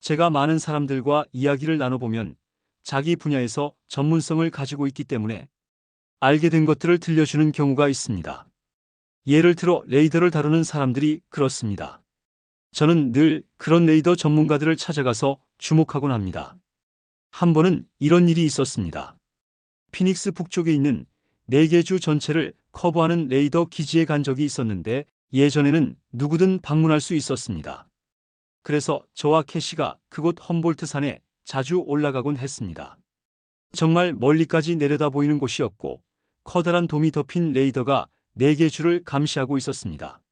제가 많은 사람들과 이야기를 나눠보면 자기 분야에서 전문성을 가지고 있기 때문에 알게 된 것들을 들려주는 경우가 있습니다. 예를 들어 레이더를 다루는 사람들이 그렇습니다. 저는 늘 그런 레이더 전문가들을 찾아가서 주목하곤 합니다. 한 번은 이런 일이 있었습니다. 피닉스 북쪽에 있는 4개 주 전체를 커버하는 레이더 기지에 간 적이 있었는데 예전에는 누구든 방문할 수 있었습니다. 그래서 저와 캐시가 그곳 험볼트 산에 자주 올라가곤 했습니다. 정말 멀리까지 내려다 보이는 곳이었고 커다란 돔이 덮인 레이더가 4개 주를 감시하고 있었습니다.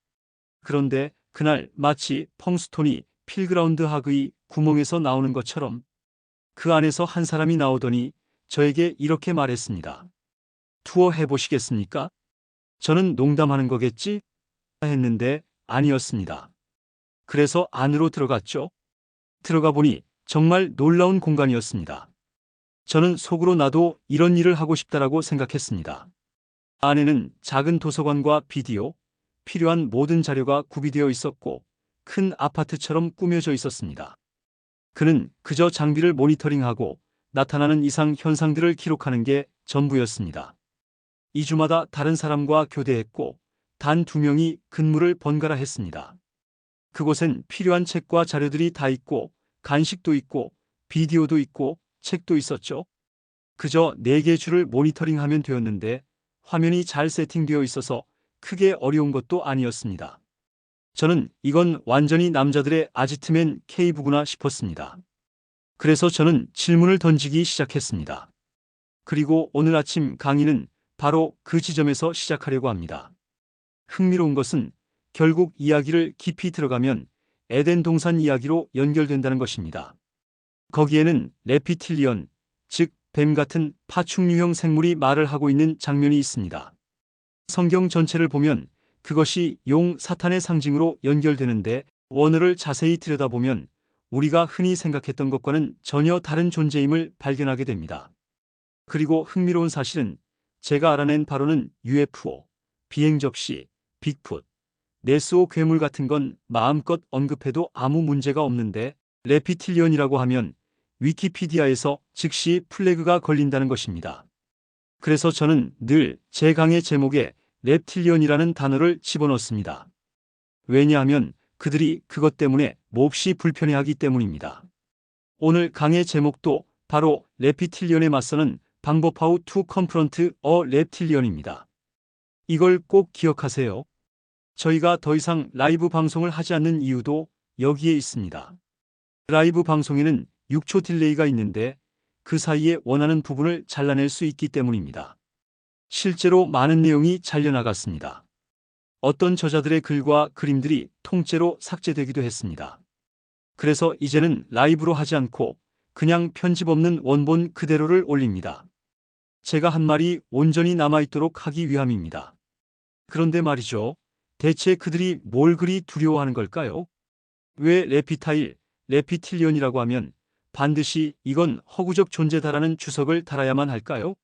그런데 그날 마치 펑스톤이 필그라운드 하그의 구멍에서 나오는 것처럼 그 안에서 한 사람이 나오더니 저에게 이렇게 말했습니다. 투어 해보시겠습니까? 저는 농담하는 거겠지? 했는데 아니었습니다. 그래서 안으로 들어갔죠. 들어가 보니 정말 놀라운 공간이었습니다. 저는 속으로 나도 이런 일을 하고 싶다라고 생각했습니다. 안에는 작은 도서관과 비디오, 필요한 모든 자료가 구비되어 있었고 큰 아파트처럼 꾸며져 있었습니다. 그는 그저 장비를 모니터링하고 나타나는 이상 현상들을 기록하는 게 전부였습니다. 2주마다 다른 사람과 교대했고 단 2명이 근무를 번갈아 했습니다. 그곳엔 필요한 책과 자료들이 다 있고 간식도 있고 비디오도 있고 책도 있었죠. 그저 4개 줄을 모니터링하면 되었는데 화면이 잘 세팅되어 있어서 크게 어려운 것도 아니었습니다. 저는 이건 완전히 남자들의 아지트맨 케이브구나 싶었습니다. 그래서 저는 질문을 던지기 시작했습니다. 그리고 오늘 아침 강의는 바로 그 지점에서 시작하려고 합니다. 흥미로운 것은 결국 이야기를 깊이 들어가면 에덴 동산 이야기로 연결된다는 것입니다. 거기에는 레피틸리언, 즉 뱀 같은 파충류형 생물이 말을 하고 있는 장면이 있습니다. 성경 전체를 보면 그것이 용 사탄의 상징으로 연결되는데 원어를 자세히 들여다보면 우리가 흔히 생각했던 것과는 전혀 다른 존재임을 발견하게 됩니다. 그리고 흥미로운 사실은 제가 알아낸 바로는 UFO, 비행접시, 빅풋, 네스호 괴물 같은 건 마음껏 언급해도 아무 문제가 없는데 레피틸리언이라고 하면 위키피디아에서 즉시 플래그가 걸린다는 것입니다. 그래서 저는 늘 제 강의 제목에 랩틸리언이라는 단어를 집어넣습니다. 왜냐하면 그들이 그것 때문에 몹시 불편해하기 때문입니다. 오늘 강의 제목도 바로 레피틸리언에 맞서는 방법 How to Confront a Reptilian입니다. 이걸 꼭 기억하세요. 저희가 더 이상 라이브 방송을 하지 않는 이유도 여기에 있습니다. 라이브 방송에는 6초 딜레이가 있는데 그 사이에 원하는 부분을 잘라낼 수 있기 때문입니다. 실제로 많은 내용이 잘려나갔습니다. 어떤 저자들의 글과 그림들이 통째로 삭제되기도 했습니다. 그래서 이제는 라이브로 하지 않고 그냥 편집 없는 원본 그대로를 올립니다. 제가 한 말이 온전히 남아있도록 하기 위함입니다. 그런데 말이죠. 대체 그들이 뭘 그리 두려워하는 걸까요? 왜 레피틸리언이라고 하면 반드시 이건 허구적 존재다라는 주석을 달아야만 할까요?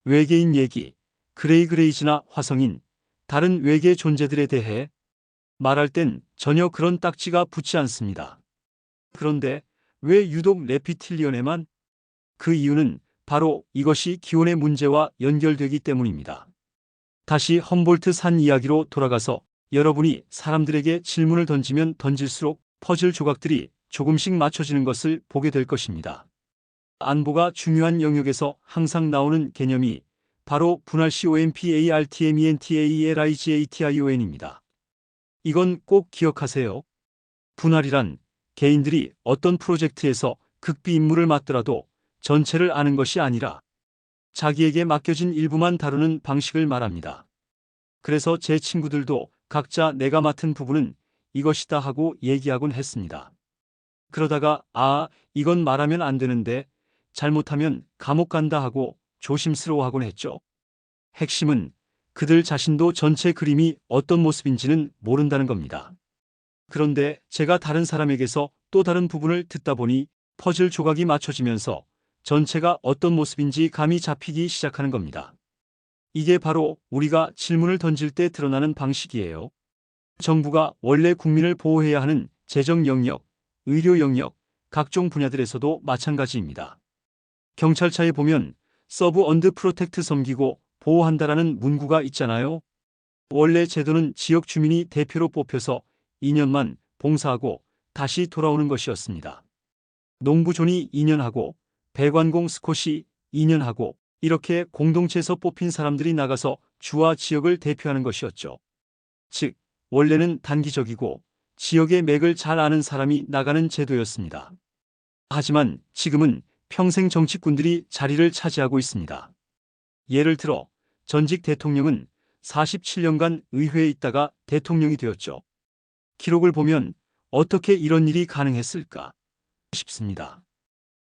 외계인 얘기, 그레이즈나 화성인, 다른 외계 존재들에 대해 말할 땐 전혀 그런 딱지가 붙지 않습니다. 그런데 왜 유독 레피틸리언에만? 그 이유는 바로 이것이 기원의 문제와 연결되기 때문입니다. 다시 험볼트 산 이야기로 돌아가서 여러분이 사람들에게 질문을 던지면 던질수록 퍼즐 조각들이 조금씩 맞춰지는 것을 보게 될 것입니다. 안보가 중요한 영역에서 항상 나오는 개념이 바로 분할 COMPARTMENTAELIGATION입니다. 이건 꼭 기억하세요. 분할이란 개인들이 어떤 프로젝트에서 극비 임무를 맡더라도 전체를 아는 것이 아니라 자기에게 맡겨진 일부만 다루는 방식을 말합니다. 그래서 제 친구들도 각자 내가 맡은 부분은 이것이다 하고 얘기하곤 했습니다. 그러다가 이건 말하면 안 되는데 잘못하면 감옥 간다 하고 조심스러워하곤 했죠. 핵심은 그들 자신도 전체 그림이 어떤 모습인지는 모른다는 겁니다. 그런데 제가 다른 사람에게서 또 다른 부분을 듣다 보니 퍼즐 조각이 맞춰지면서 전체가 어떤 모습인지 감이 잡히기 시작하는 겁니다. 이게 바로 우리가 질문을 던질 때 드러나는 방식이에요. 정부가 원래 국민을 보호해야 하는 재정 영역, 의료 영역, 각종 분야들에서도 마찬가지입니다. 경찰차에 보면 서브 언드 프로텍트 섬기고 보호한다라는 문구가 있잖아요. 원래 제도는 지역 주민이 대표로 뽑혀서 2년만 봉사하고 다시 돌아오는 것이었습니다. 농부존이 2년 하고 배관공 스콧이 2년 하고 이렇게 공동체에서 뽑힌 사람들이 나가서 주와 지역을 대표하는 것이었죠. 즉, 원래는 단기적이고 지역의 맥을 잘 아는 사람이 나가는 제도였습니다. 하지만 지금은 평생 정치꾼들이 자리를 차지하고 있습니다. 예를 들어 전직 대통령은 47년간 의회에 있다가 대통령이 되었죠. 기록을 보면 어떻게 이런 일이 가능했을까 싶습니다.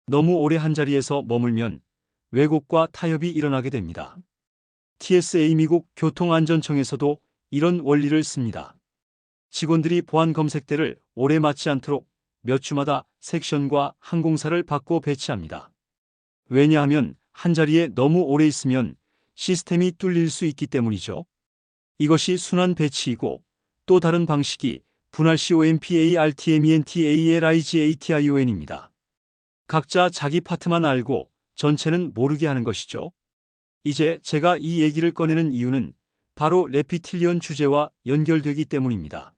너무 오래 한자리에서 머물면 왜곡과 타협이 일어나게 됩니다. TSA 미국 교통안전청에서도 이런 원리를 씁니다. 직원들이 보안 검색대를 오래 맞지 않도록 몇 주마다 섹션과 항공사를 바꿔 배치합니다. 왜냐하면 한자리에 너무 오래 있으면 시스템이 뚫릴 수 있기 때문이죠. 이것이 순환 배치이고 또 다른 방식이 분할 COMPARTMENTALIGATION입니다. 각자 자기 파트만 알고 전체는 모르게 하는 것이죠. 이제 제가 이 얘기를 꺼내는 이유는 바로 레피틸리언 주제와 연결되기 때문입니다.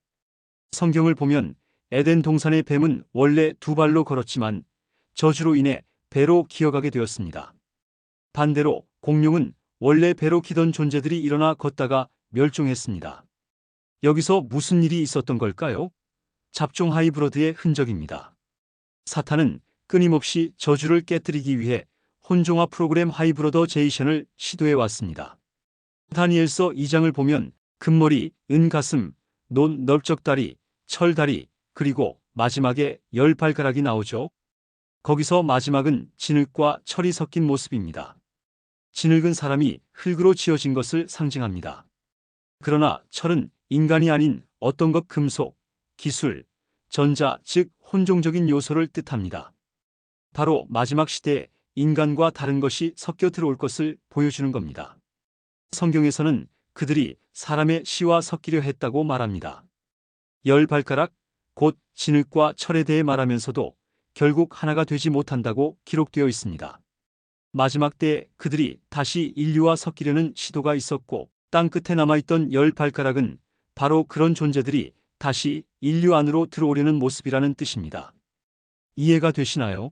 성경을 보면 에덴 동산의 뱀은 원래 두 발로 걸었지만 저주로 인해 배로 기어가게 되었습니다. 반대로 공룡은 원래 배로 기던 존재들이 일어나 걷다가 멸종했습니다. 여기서 무슨 일이 있었던 걸까요? 잡종 하이브러드의 흔적입니다. 사탄은 끊임없이 저주를 깨뜨리기 위해 혼종화 프로그램 하이브러더제이션을 시도해 왔습니다. 다니엘서 2장을 보면 금머리, 은가슴, 논 넓적다리, 철다리, 그리고 마지막에 10발가락이 나오죠. 거기서 마지막은 진흙과 철이 섞인 모습입니다. 진흙은 사람이 흙으로 지어진 것을 상징합니다. 그러나 철은 인간이 아닌 어떤 것 금속, 기술, 전자, 즉 혼종적인 요소를 뜻합니다. 바로 마지막 시대에 인간과 다른 것이 섞여 들어올 것을 보여주는 겁니다. 성경에서는 그들이 사람의 씨와 섞이려 했다고 말합니다. 10발가락, 곧 진흙과 철에 대해 말하면서도 결국 하나가 되지 못한다고 기록되어 있습니다. 마지막 때에 그들이 다시 인류와 섞이려는 시도가 있었고 땅 끝에 남아있던 10발가락은 바로 그런 존재들이 다시 인류 안으로 들어오려는 모습이라는 뜻입니다. 이해가 되시나요?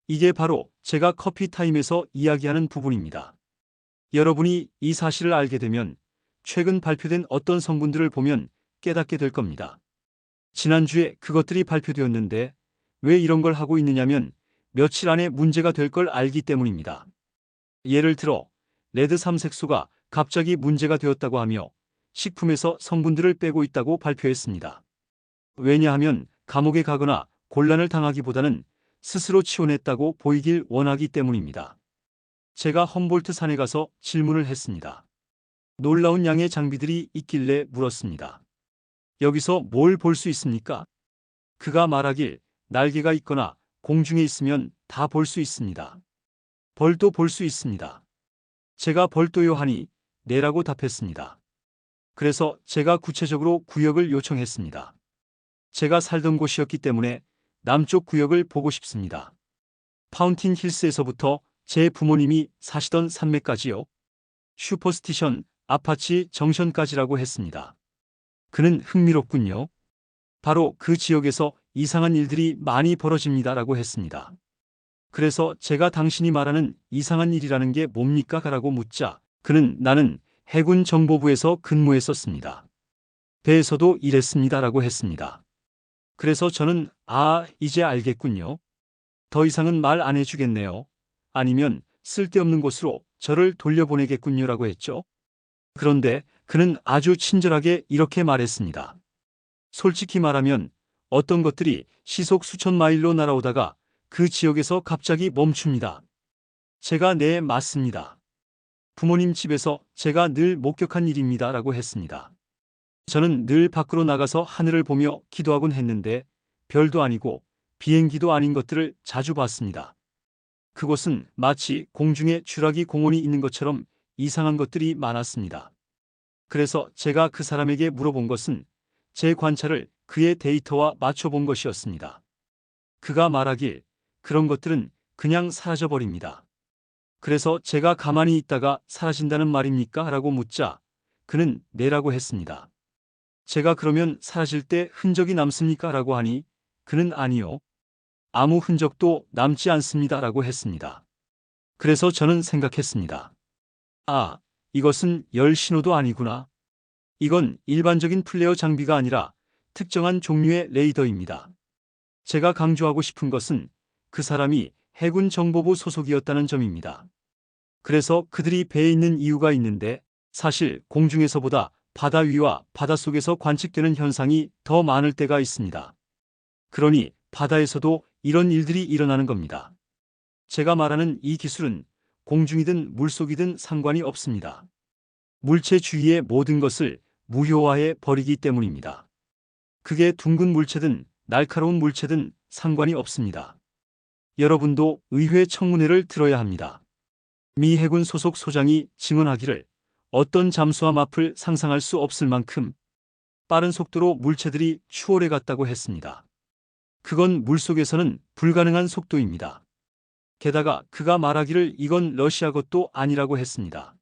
이게 바로 제가 커피타임에서 이야기하는 부분입니다. 여러분이 이 사실을 알게 되면 최근 발표된 어떤 성분들을 보면 깨닫게 될 겁니다. 지난주에 그것들이 발표되었는데 왜 이런 걸 하고 있느냐면 며칠 안에 문제가 될 걸 알기 때문입니다. 예를 들어 레드 삼색소가 갑자기 문제가 되었다고 하며 식품에서 성분들을 빼고 있다고 발표했습니다. 왜냐하면 감옥에 가거나 곤란을 당하기보다는 스스로 치워냈다고 보이길 원하기 때문입니다. 제가 험볼트 산에 가서 질문을 했습니다. 놀라운 양의 장비들이 있길래 물었습니다. 여기서 뭘 볼 수 있습니까? 그가 말하길 날개가 있거나 공중에 있으면 다 볼 수 있습니다. 벌도 볼 수 있습니다. 제가 벌도요 하니 네라고 답했습니다. 그래서 제가 구체적으로 구역을 요청했습니다. 제가 살던 곳이었기 때문에 남쪽 구역을 보고 싶습니다. 파운틴 힐스에서부터 제 부모님이 사시던 산맥까지요. 슈퍼스티션, 아파치 정션까지라고 했습니다. 그는 흥미롭군요. 바로 그 지역에서 이상한 일들이 많이 벌어집니다라고 했습니다. 그래서 제가 당신이 말하는 이상한 일이라는 게 뭡니까? 라고 묻자 나는 해군 정보부에서 근무했었습니다. 배에서도 일했습니다라고 했습니다. 그래서 저는 이제 알겠군요. 더 이상은 말 안 해주겠네요. 아니면 쓸데없는 곳으로 저를 돌려보내겠군요라고 했죠. 그런데 그는 아주 친절하게 이렇게 말했습니다. 솔직히 말하면 어떤 것들이 시속 수천 마일로 날아오다가 그 지역에서 갑자기 멈춥니다. 제가 네, 맞습니다. 부모님 집에서 제가 늘 목격한 일입니다. 라고 했습니다. 저는 늘 밖으로 나가서 하늘을 보며 기도하곤 했는데 별도 아니고 비행기도 아닌 것들을 자주 봤습니다. 그곳은 마치 공중에 쥐라기 공원이 있는 것처럼 이상한 것들이 많았습니다. 그래서 제가 그 사람에게 물어본 것은 제 관찰을 그의 데이터와 맞춰본 것이었습니다. 그가 말하길 그런 것들은 그냥 사라져버립니다. 그래서 제가 가만히 있다가 사라진다는 말입니까? 라고 묻자 그는 네라고 했습니다. 제가 그러면 사라질 때 흔적이 남습니까? 라고 하니 그는 아니요. 아무 흔적도 남지 않습니다. 라고 했습니다. 그래서 저는 생각했습니다. 아, 이것은 열 신호도 아니구나. 이건 일반적인 플레어 장비가 아니라 특정한 종류의 레이더입니다. 제가 강조하고 싶은 것은 그 사람이 해군 정보부 소속이었다는 점입니다. 그래서 그들이 배에 있는 이유가 있는데 사실 공중에서보다 바다 위와 바닷속에서 관측되는 현상이 더 많을 때가 있습니다. 그러니 바다에서도 이런 일들이 일어나는 겁니다. 제가 말하는 이 기술은 공중이든 물속이든 상관이 없습니다. 물체 주위의 모든 것을 무효화해 버리기 때문입니다. 그게 둥근 물체든 날카로운 물체든 상관이 없습니다. 여러분도 의회 청문회를 들어야 합니다. 미 해군 소속 소장이 증언하기를 어떤 잠수함 앞을 상상할 수 없을 만큼 빠른 속도로 물체들이 추월해 갔다고 했습니다. 그건 물속에서는 불가능한 속도입니다. 게다가 그가 말하기를 이건 러시아 것도 아니라고 했습니다.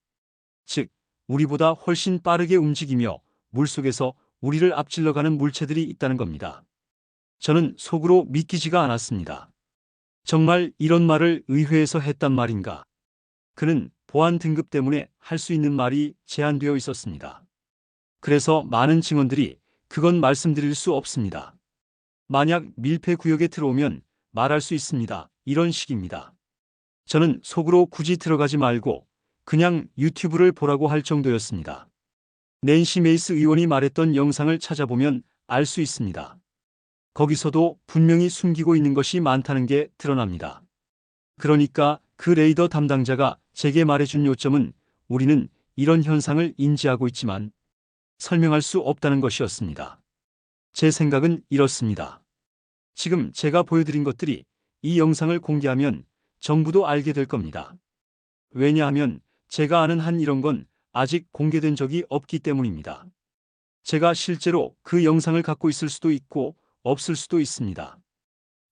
즉, 우리보다 훨씬 빠르게 움직이며 물속에서 우리를 앞질러 가는 물체들이 있다는 겁니다. 저는 속으로 믿기지가 않았습니다. 정말 이런 말을 의회에서 했단 말인가? 그는 보안 등급 때문에 할 수 있는 말이 제한되어 있었습니다. 그래서 많은 증언들이 그건 말씀드릴 수 없습니다. 만약 밀폐 구역에 들어오면 말할 수 있습니다. 이런 식입니다. 저는 속으로 굳이 들어가지 말고 그냥 유튜브를 보라고 할 정도였습니다. 낸시 메이스 의원이 말했던 영상을 찾아보면 알 수 있습니다. 거기서도 분명히 숨기고 있는 것이 많다는 게 드러납니다. 그러니까 그 레이더 담당자가 제게 말해준 요점은 우리는 이런 현상을 인지하고 있지만 설명할 수 없다는 것이었습니다. 제 생각은 이렇습니다. 지금 제가 보여드린 것들이 이 영상을 공개하면 정부도 알게 될 겁니다. 왜냐하면 제가 아는 한 이런 건 아직 공개된 적이 없기 때문입니다. 제가 실제로 그 영상을 갖고 있을 수도 있고 없을 수도 있습니다.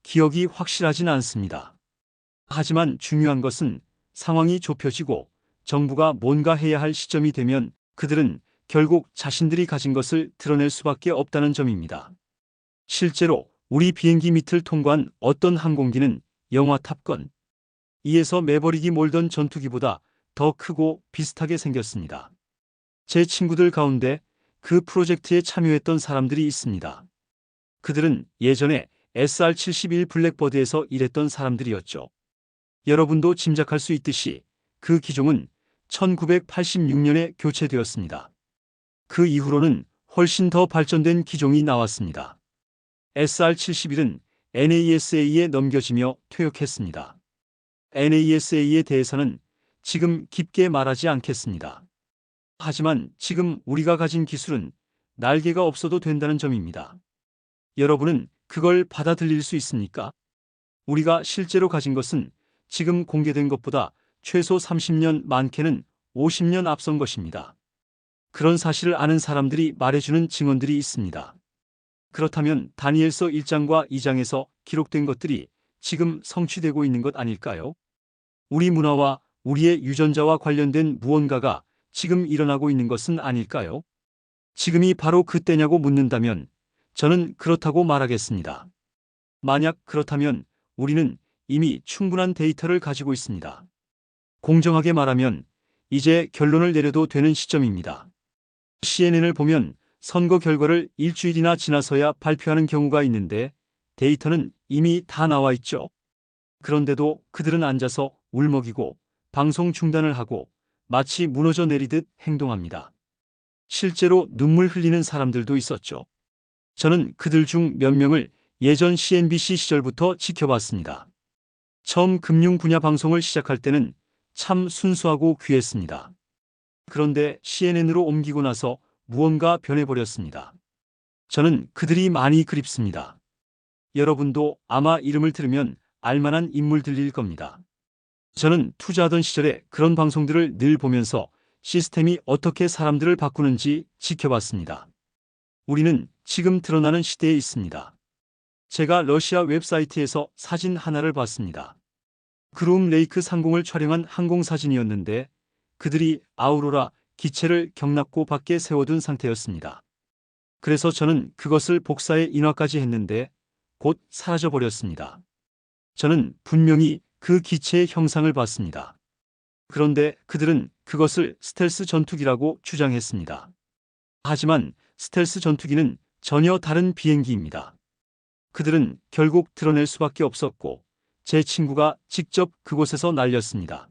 기억이 확실하진 않습니다. 하지만 중요한 것은 상황이 좁혀지고 정부가 뭔가 해야 할 시점이 되면 그들은 결국 자신들이 가진 것을 드러낼 수밖에 없다는 점입니다. 실제로 우리 비행기 밑을 통과한 어떤 항공기는 영화 탑건 2에서 매버릭이 몰던 전투기보다 더 크고 비슷하게 생겼습니다. 제 친구들 가운데 그 프로젝트에 참여했던 사람들이 있습니다. 그들은 예전에 SR-71 블랙버드에서 일했던 사람들이었죠. 여러분도 짐작할 수 있듯이 그 기종은 1986년에 교체되었습니다. 그 이후로는 훨씬 더 발전된 기종이 나왔습니다. SR-71은 NASA에 넘겨지며 퇴역했습니다. NASA에 대해서는 지금 깊게 말하지 않겠습니다. 하지만 지금 우리가 가진 기술은 날개가 없어도 된다는 점입니다. 여러분은 그걸 받아들일 수 있습니까? 우리가 실제로 가진 것은 지금 공개된 것보다 최소 30년, 많게는 50년 앞선 것입니다. 그런 사실을 아는 사람들이 말해주는 증언들이 있습니다. 그렇다면 다니엘서 1장과 2장에서 기록된 것들이 지금 성취되고 있는 것 아닐까요? 우리 문화와 우리의 유전자와 관련된 무언가가 지금 일어나고 있는 것은 아닐까요? 지금이 바로 그때냐고 묻는다면 저는 그렇다고 말하겠습니다. 만약 그렇다면 우리는 이미 충분한 데이터를 가지고 있습니다. 공정하게 말하면 이제 결론을 내려도 되는 시점입니다. CNN을 보면 선거 결과를 일주일이나 지나서야 발표하는 경우가 있는데 데이터는 이미 다 나와 있죠. 그런데도 그들은 앉아서 울먹이고 방송 중단을 하고 마치 무너져 내리듯 행동합니다. 실제로 눈물 흘리는 사람들도 있었죠. 저는 그들 중 몇 명을 예전 CNBC 시절부터 지켜봤습니다. 처음 금융 분야 방송을 시작할 때는 참 순수하고 귀했습니다. 그런데 CNN으로 옮기고 나서 무언가 변해버렸습니다. 저는 그들이 많이 그립습니다. 여러분도 아마 이름을 들으면 알만한 인물들일 겁니다. 저는 투자하던 시절에 그런 방송들을 늘 보면서 시스템이 어떻게 사람들을 바꾸는지 지켜봤습니다. 우리는 지금 드러나는 시대에 있습니다. 제가 러시아 웹사이트에서 사진 하나를 봤습니다. 그룹 레이크 상공을 촬영한 항공사진이었는데 그들이 아우로라 기체를 경납고 밖에 세워둔 상태였습니다. 그래서 저는 그것을 복사해 인화까지 했는데 곧 사라져버렸습니다. 저는 분명히 그 기체의 형상을 봤습니다. 그런데 그들은 그것을 스텔스 전투기라고 주장했습니다. 하지만 스텔스 전투기는 전혀 다른 비행기입니다. 그들은 결국 드러낼 수밖에 없었고 제 친구가 직접 그곳에서 날렸습니다.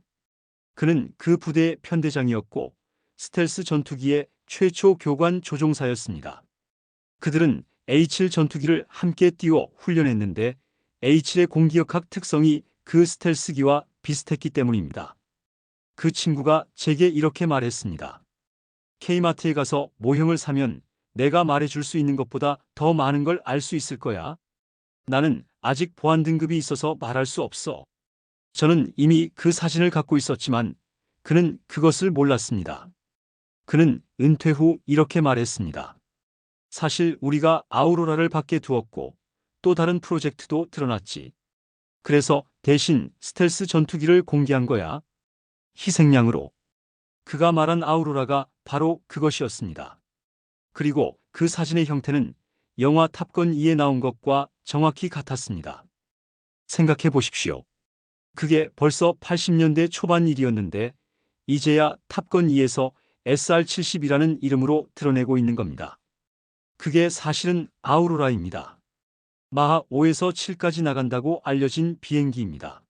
그는 그 부대의 편대장이었고 스텔스 전투기의 최초 교관 조종사였습니다. 그들은 H7 전투기를 함께 띄워 훈련했는데 H7의 공기역학 특성이 그 스텔스기와 비슷했기 때문입니다. 그 친구가 제게 이렇게 말했습니다. K마트에 가서 모형을 사면 내가 말해줄 수 있는 것보다 더 많은 걸 알 수 있을 거야. 나는 아직 보안 등급이 있어서 말할 수 없어. 저는 이미 그 사진을 갖고 있었지만 그는 그것을 몰랐습니다. 그는 은퇴 후 이렇게 말했습니다. 사실 우리가 아우로라를 밖에 두었고 또 다른 프로젝트도 드러났지. 그래서 대신 스텔스 전투기를 공개한 거야. 희생양으로. 그가 말한 아우로라가 바로 그것이었습니다. 그리고 그 사진의 형태는 영화 탑건 2에 나온 것과 정확히 같았습니다. 생각해 보십시오. 그게 벌써 80년대 초반 일이었는데 이제야 탑건 2에서 SR-70이라는 이름으로 드러내고 있는 겁니다. 그게 사실은 아우로라입니다. 마하 5에서 7까지 나간다고 알려진 비행기입니다.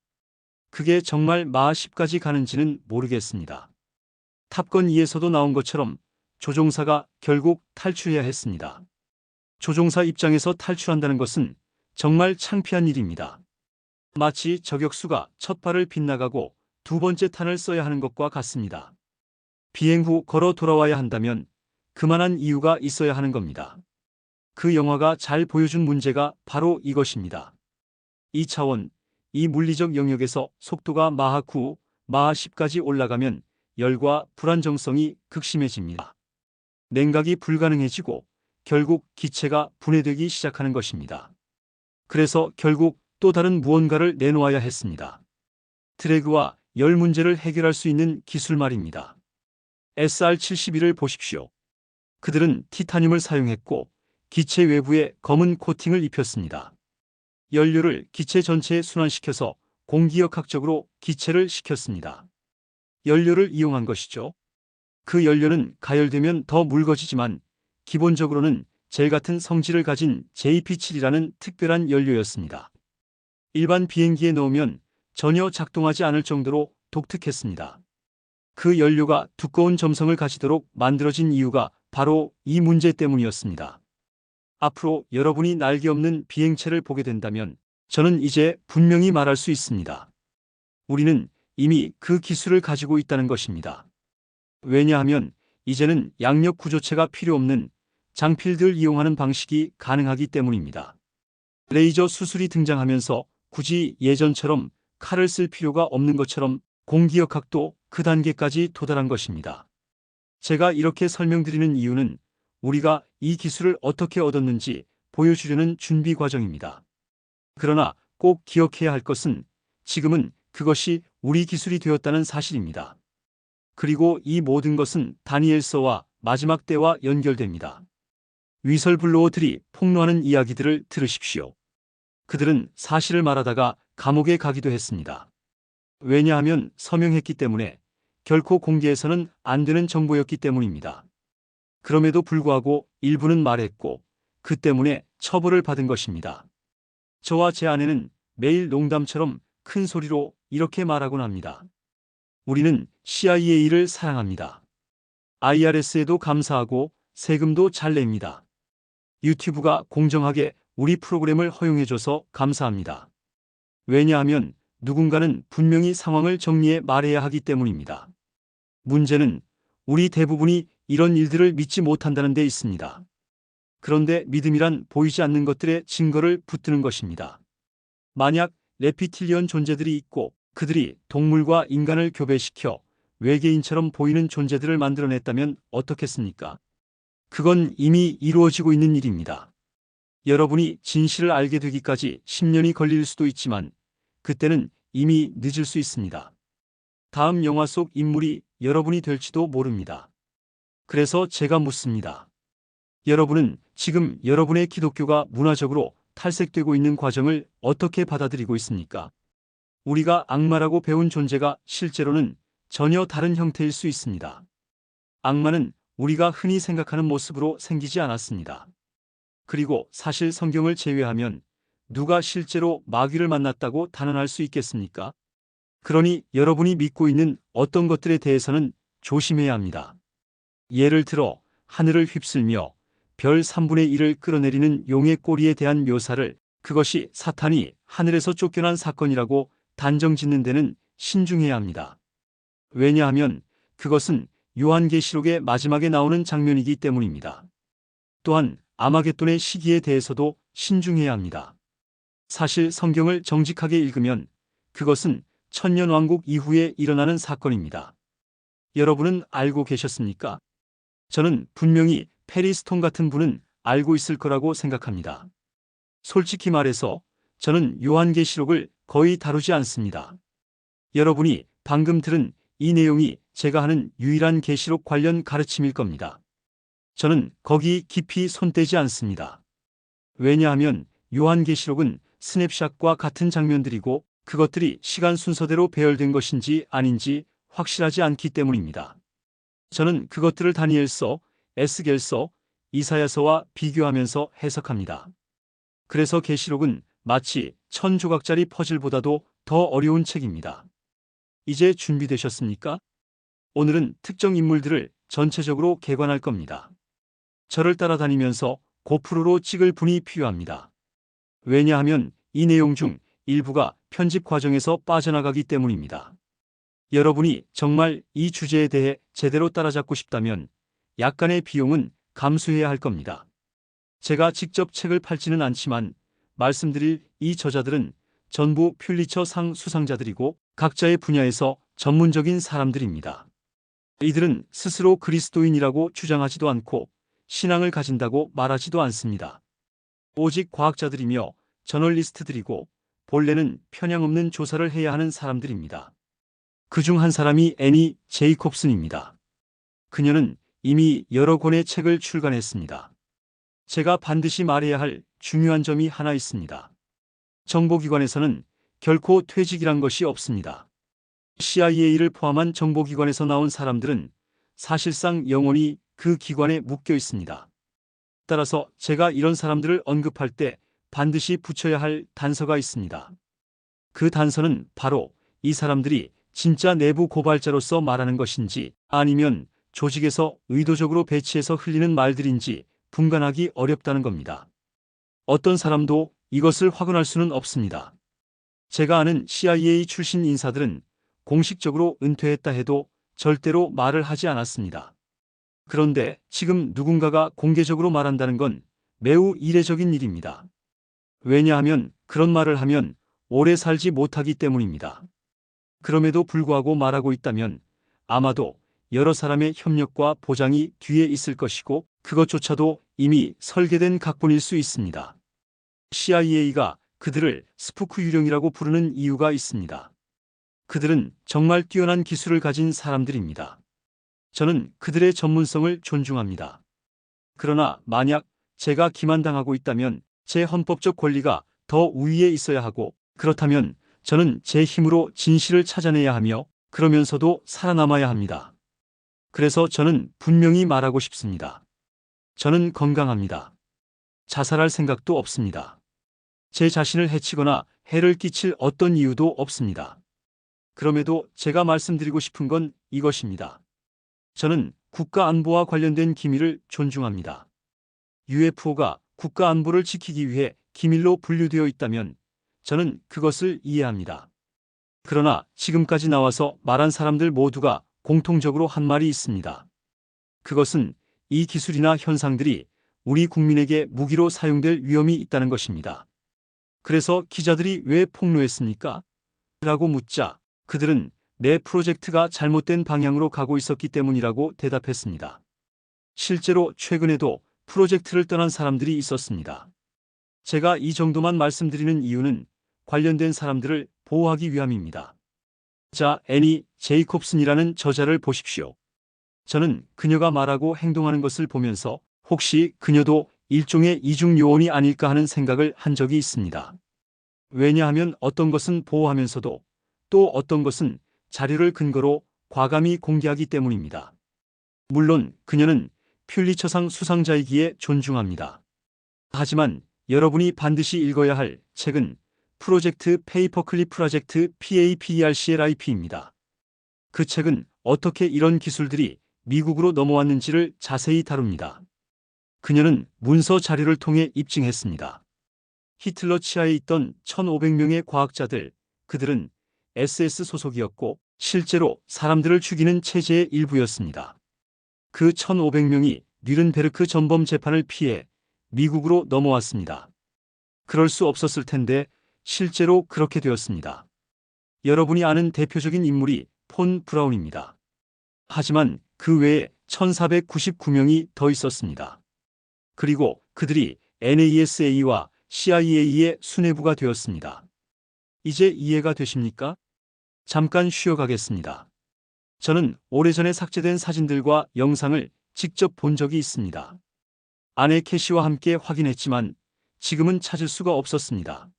그게 정말 마하 10까지 가는지는 모르겠습니다. 탑건 2에서도 나온 것처럼 조종사가 결국 탈출해야 했습니다. 조종사 입장에서 탈출한다는 것은 정말 창피한 일입니다. 마치 저격수가 첫 발을 빗나가고 두 번째 탄을 써야 하는 것과 같습니다. 비행 후 걸어 돌아와야 한다면 그만한 이유가 있어야 하는 겁니다. 그 영화가 잘 보여준 문제가 바로 이것입니다. 이 차원, 이 물리적 영역에서 속도가 마하 9, 마하 10까지 올라가면 열과 불안정성이 극심해집니다. 냉각이 불가능해지고 결국 기체가 분해되기 시작하는 것입니다. 그래서 결국 또 다른 무언가를 내놓아야 했습니다. 드래그와 열 문제를 해결할 수 있는 기술 말입니다. SR-71을 보십시오. 그들은 티타늄을 사용했고 기체 외부에 검은 코팅을 입혔습니다. 연료를 기체 전체에 순환시켜서 공기역학적으로 기체를 식혔습니다. 연료를 이용한 것이죠. 그 연료는 가열되면 더 묽어지지만 기본적으로는 젤 같은 성질을 가진 JP7이라는 특별한 연료였습니다. 일반 비행기에 넣으면 전혀 작동하지 않을 정도로 독특했습니다. 그 연료가 두꺼운 점성을 가지도록 만들어진 이유가 바로 이 문제 때문이었습니다. 앞으로 여러분이 날개 없는 비행체를 보게 된다면 저는 이제 분명히 말할 수 있습니다. 우리는 이미 그 기술을 가지고 있다는 것입니다. 왜냐하면 이제는 양력 구조체가 필요 없는 장필드를 이용하는 방식이 가능하기 때문입니다. 레이저 수술이 등장하면서 굳이 예전처럼 칼을 쓸 필요가 없는 것처럼 공기역학도 그 단계까지 도달한 것입니다. 제가 이렇게 설명드리는 이유는 우리가 이 기술을 어떻게 얻었는지 보여주려는 준비 과정입니다. 그러나 꼭 기억해야 할 것은 지금은 그것이 우리 기술이 되었다는 사실입니다. 그리고 이 모든 것은 다니엘서와 마지막 때와 연결됩니다. 위설 블로어들이 폭로하는 이야기들을 들으십시오. 그들은 사실을 말하다가 감옥에 가기도 했습니다. 왜냐하면 서명했기 때문에 결코 공개해서는 안 되는 정보였기 때문입니다. 그럼에도 불구하고 일부는 말했고 그 때문에 처벌을 받은 것입니다. 저와 제 아내는 매일 농담처럼 큰 소리로 이렇게 말하곤 합니다. 우리는 CIA를 사랑합니다. IRS에도 감사하고 세금도 잘 냅니다. 유튜브가 공정하게 우리 프로그램을 허용해줘서 감사합니다. 왜냐하면 누군가는 분명히 상황을 정리해 말해야 하기 때문입니다. 문제는 우리 대부분이 이런 일들을 믿지 못한다는 데 있습니다. 그런데 믿음이란 보이지 않는 것들의 증거를 붙드는 것입니다. 만약 레피틸리언 존재들이 있고 그들이 동물과 인간을 교배시켜 외계인처럼 보이는 존재들을 만들어냈다면 어떻겠습니까? 그건 이미 이루어지고 있는 일입니다. 여러분이 진실을 알게 되기까지 10년이 걸릴 수도 있지만 그때는 이미 늦을 수 있습니다. 다음 영화 속 인물이 여러분이 될지도 모릅니다. 그래서 제가 묻습니다. 여러분은 지금 여러분의 기독교가 문화적으로 탈색되고 있는 과정을 어떻게 받아들이고 있습니까? 우리가 악마라고 배운 존재가 실제로는 전혀 다른 형태일 수 있습니다. 악마는 우리가 흔히 생각하는 모습으로 생기지 않았습니다. 그리고 사실 성경을 제외하면 누가 실제로 마귀를 만났다고 단언할 수 있겠습니까? 그러니 여러분이 믿고 있는 어떤 것들에 대해서는 조심해야 합니다. 예를 들어 하늘을 휩쓸며 별 3분의 1을 끌어내리는 용의 꼬리에 대한 묘사를 그것이 사탄이 하늘에서 쫓겨난 사건이라고 단정짓는 데는 신중해야 합니다. 왜냐하면 그것은 요한계시록의 마지막에 나오는 장면이기 때문입니다. 또한 아마겟돈의 시기에 대해서도 신중해야 합니다. 사실 성경을 정직하게 읽으면 그것은 천년왕국 이후에 일어나는 사건입니다. 여러분은 알고 계셨습니까? 저는 분명히 페리스톤 같은 분은 알고 있을 거라고 생각합니다. 솔직히 말해서 저는 요한계시록을 거의 다루지 않습니다. 여러분이 방금 들은 이 내용이 제가 하는 유일한 계시록 관련 가르침일 겁니다. 저는 거기 깊이 손대지 않습니다. 왜냐하면 요한계시록은 스냅샷과 같은 장면들이고 그것들이 시간 순서대로 배열된 것인지 아닌지 확실하지 않기 때문입니다. 저는 그것들을 다니엘서, 에스겔서, 이사야서와 비교하면서 해석합니다. 그래서 계시록은 마치 1000조각짜리 퍼즐보다도 더 어려운 책입니다. 이제 준비되셨습니까? 오늘은 특정 인물들을 전체적으로 개관할 겁니다. 저를 따라다니면서 고프로로 찍을 분이 필요합니다. 왜냐하면 이 내용 중 일부가 편집 과정에서 빠져나가기 때문입니다. 여러분이 정말 이 주제에 대해 제대로 따라잡고 싶다면 약간의 비용은 감수해야 할 겁니다. 제가 직접 책을 팔지는 않지만 말씀드릴 이 저자들은 전부 퓰리처 상 수상자들이고 각자의 분야에서 전문적인 사람들입니다. 이들은 스스로 그리스도인이라고 주장하지도 않고 신앙을 가진다고 말하지도 않습니다. 오직 과학자들이며 저널리스트들이고 본래는 편향없는 조사를 해야 하는 사람들입니다. 그중 한 사람이 애니 제이콥슨입니다. 그녀는 이미 여러 권의 책을 출간했습니다. 제가 반드시 말해야 할 중요한 점이 하나 있습니다. 정보기관에서는 결코 퇴직이란 것이 없습니다. CIA를 포함한 정보기관에서 나온 사람들은 사실상 영원히 그 기관에 묶여 있습니다. 따라서 제가 이런 사람들을 언급할 때 반드시 붙여야 할 단서가 있습니다. 그 단서는 바로 이 사람들이 진짜 내부 고발자로서 말하는 것인지 아니면 조직에서 의도적으로 배치해서 흘리는 말들인지 분간하기 어렵다는 겁니다. 어떤 사람도 이것을 확언할 수는 없습니다. 제가 아는 CIA 출신 인사들은 공식적으로 은퇴했다 해도 절대로 말을 하지 않았습니다. 그런데 지금 누군가가 공개적으로 말한다는 건 매우 이례적인 일입니다. 왜냐하면 그런 말을 하면 오래 살지 못하기 때문입니다. 그럼에도 불구하고 말하고 있다면 아마도 여러 사람의 협력과 보장이 뒤에 있을 것이고 그것조차도 이미 설계된 각본일 수 있습니다. CIA가 그들을 스푸크 유령이라고 부르는 이유가 있습니다. 그들은 정말 뛰어난 기술을 가진 사람들입니다. 저는 그들의 전문성을 존중합니다. 그러나 만약 제가 기만당하고 있다면 제 헌법적 권리가 더 우위에 있어야 하고 그렇다면 저는 제 힘으로 진실을 찾아내야 하며 그러면서도 살아남아야 합니다. 그래서 저는 분명히 말하고 싶습니다. 저는 건강합니다. 자살할 생각도 없습니다. 제 자신을 해치거나 해를 끼칠 어떤 이유도 없습니다. 그럼에도 제가 말씀드리고 싶은 건 이것입니다. 저는 국가 안보와 관련된 기밀을 존중합니다. UFO가 국가 안보를 지키기 위해 기밀로 분류되어 있다면 저는 그것을 이해합니다. 그러나 지금까지 나와서 말한 사람들 모두가 공통적으로 한 말이 있습니다. 그것은 이 기술이나 현상들이 우리 국민에게 무기로 사용될 위험이 있다는 것입니다. 그래서 기자들이 왜 폭로했습니까? 라고 묻자 그들은 내 프로젝트가 잘못된 방향으로 가고 있었기 때문이라고 대답했습니다. 실제로 최근에도 프로젝트를 떠난 사람들이 있었습니다. 제가 이 정도만 말씀드리는 이유는 관련된 사람들을 보호하기 위함입니다. 자, 애니 제이콥슨이라는 저자를 보십시오. 저는 그녀가 말하고 행동하는 것을 보면서 혹시 그녀도 일종의 이중 요원이 아닐까 하는 생각을 한 적이 있습니다. 왜냐하면 어떤 것은 보호하면서도 또 어떤 것은 자료를 근거로 과감히 공개하기 때문입니다. 물론 그녀는 퓰리처상 수상자이기에 존중합니다. 하지만 여러분이 반드시 읽어야 할 책은 프로젝트 페이퍼클립 프로젝트 PAPERCLIP입니다. 그 책은 어떻게 이런 기술들이 미국으로 넘어왔는지를 자세히 다룹니다. 그녀는 문서 자료를 통해 입증했습니다. 히틀러 치하에 있던 1,500명의 과학자들, 그들은 SS 소속이었고 실제로 사람들을 죽이는 체제의 일부였습니다. 그 1,500명이 뉘른베르크 전범 재판을 피해 미국으로 넘어왔습니다. 그럴 수 없었을 텐데 실제로 그렇게 되었습니다. 여러분이 아는 대표적인 인물이 폰 브라운입니다. 하지만 그 외에 1,499명이 더 있었습니다. 그리고 그들이 NASA와 CIA의 수뇌부가 되었습니다. 이제 이해가 되십니까? 잠깐 쉬어가겠습니다. 저는 오래전에 삭제된 사진들과 영상을 직접 본 적이 있습니다. 아내 캐시와 함께 확인했지만 지금은 찾을 수가 없었습니다.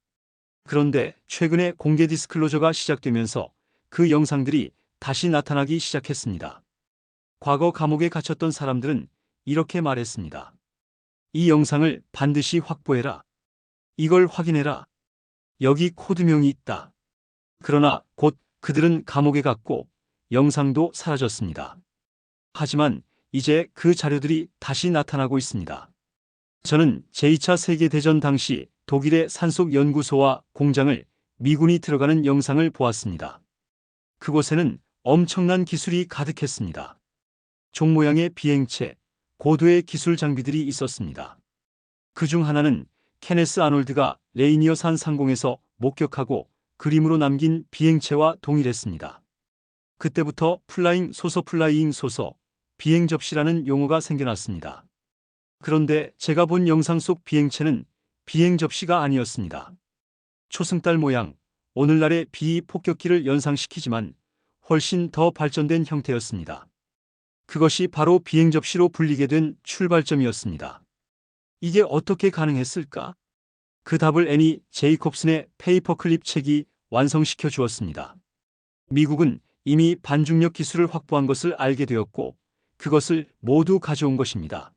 그런데 최근에 공개 디스클로저가 시작되면서 그 영상들이 다시 나타나기 시작했습니다. 과거 감옥에 갇혔던 사람들은 이렇게 말했습니다. 이 영상을 반드시 확보해라. 이걸 확인해라. 여기 코드명이 있다. 그러나 곧 그들은 감옥에 갔고 영상도 사라졌습니다. 하지만 이제 그 자료들이 다시 나타나고 있습니다. 저는 제2차 세계대전 당시 독일의 산속연구소와 공장을 미군이 들어가는 영상을 보았습니다. 그곳에는 엄청난 기술이 가득했습니다. 종 모양의 비행체, 고도의 기술 장비들이 있었습니다. 그중 하나는 케네스 아놀드가 레이니어 산 상공에서 목격하고 그림으로 남긴 비행체와 동일했습니다. 그때부터 플라잉 소서, 비행 접시라는 용어가 생겨났습니다. 그런데 제가 본 영상 속 비행체는 비행 접시가 아니었습니다. 초승달 모양, 오늘날의 비폭격기를 연상시키지만 훨씬 더 발전된 형태였습니다. 그것이 바로 비행 접시로 불리게 된 출발점이었습니다. 이게 어떻게 가능했을까? 그 답을 애니 제이콥슨의 페이퍼클립 책이 완성시켜 주었습니다. 미국은 이미 반중력 기술을 확보한 것을 알게 되었고 그것을 모두 가져온 것입니다.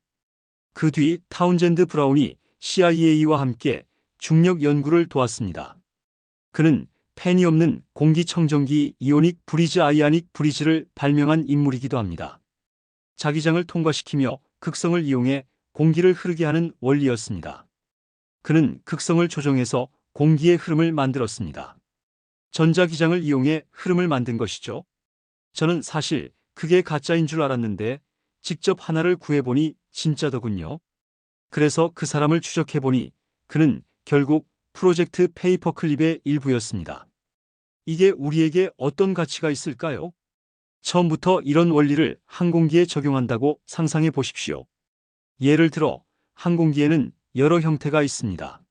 그 뒤 타운젠드 브라운이 CIA와 함께 중력 연구를 도왔습니다. 그는 팬이 없는 공기청정기 이오닉 브리즈 아이아닉 브리즈를 발명한 인물이기도 합니다. 자기장을 통과시키며 극성을 이용해 공기를 흐르게 하는 원리였습니다. 그는 극성을 조정해서 공기의 흐름을 만들었습니다. 전자기장을 이용해 흐름을 만든 것이죠. 저는 사실 그게 가짜인 줄 알았는데 직접 하나를 구해보니 진짜더군요. 그래서 그 사람을 추적해보니 그는 결국 프로젝트 페이퍼클립의 일부였습니다. 이게 우리에게 어떤 가치가 있을까요? 처음부터 이런 원리를 항공기에 적용한다고 상상해 보십시오. 예를 들어 항공기에는 여러 형태가 있습니다.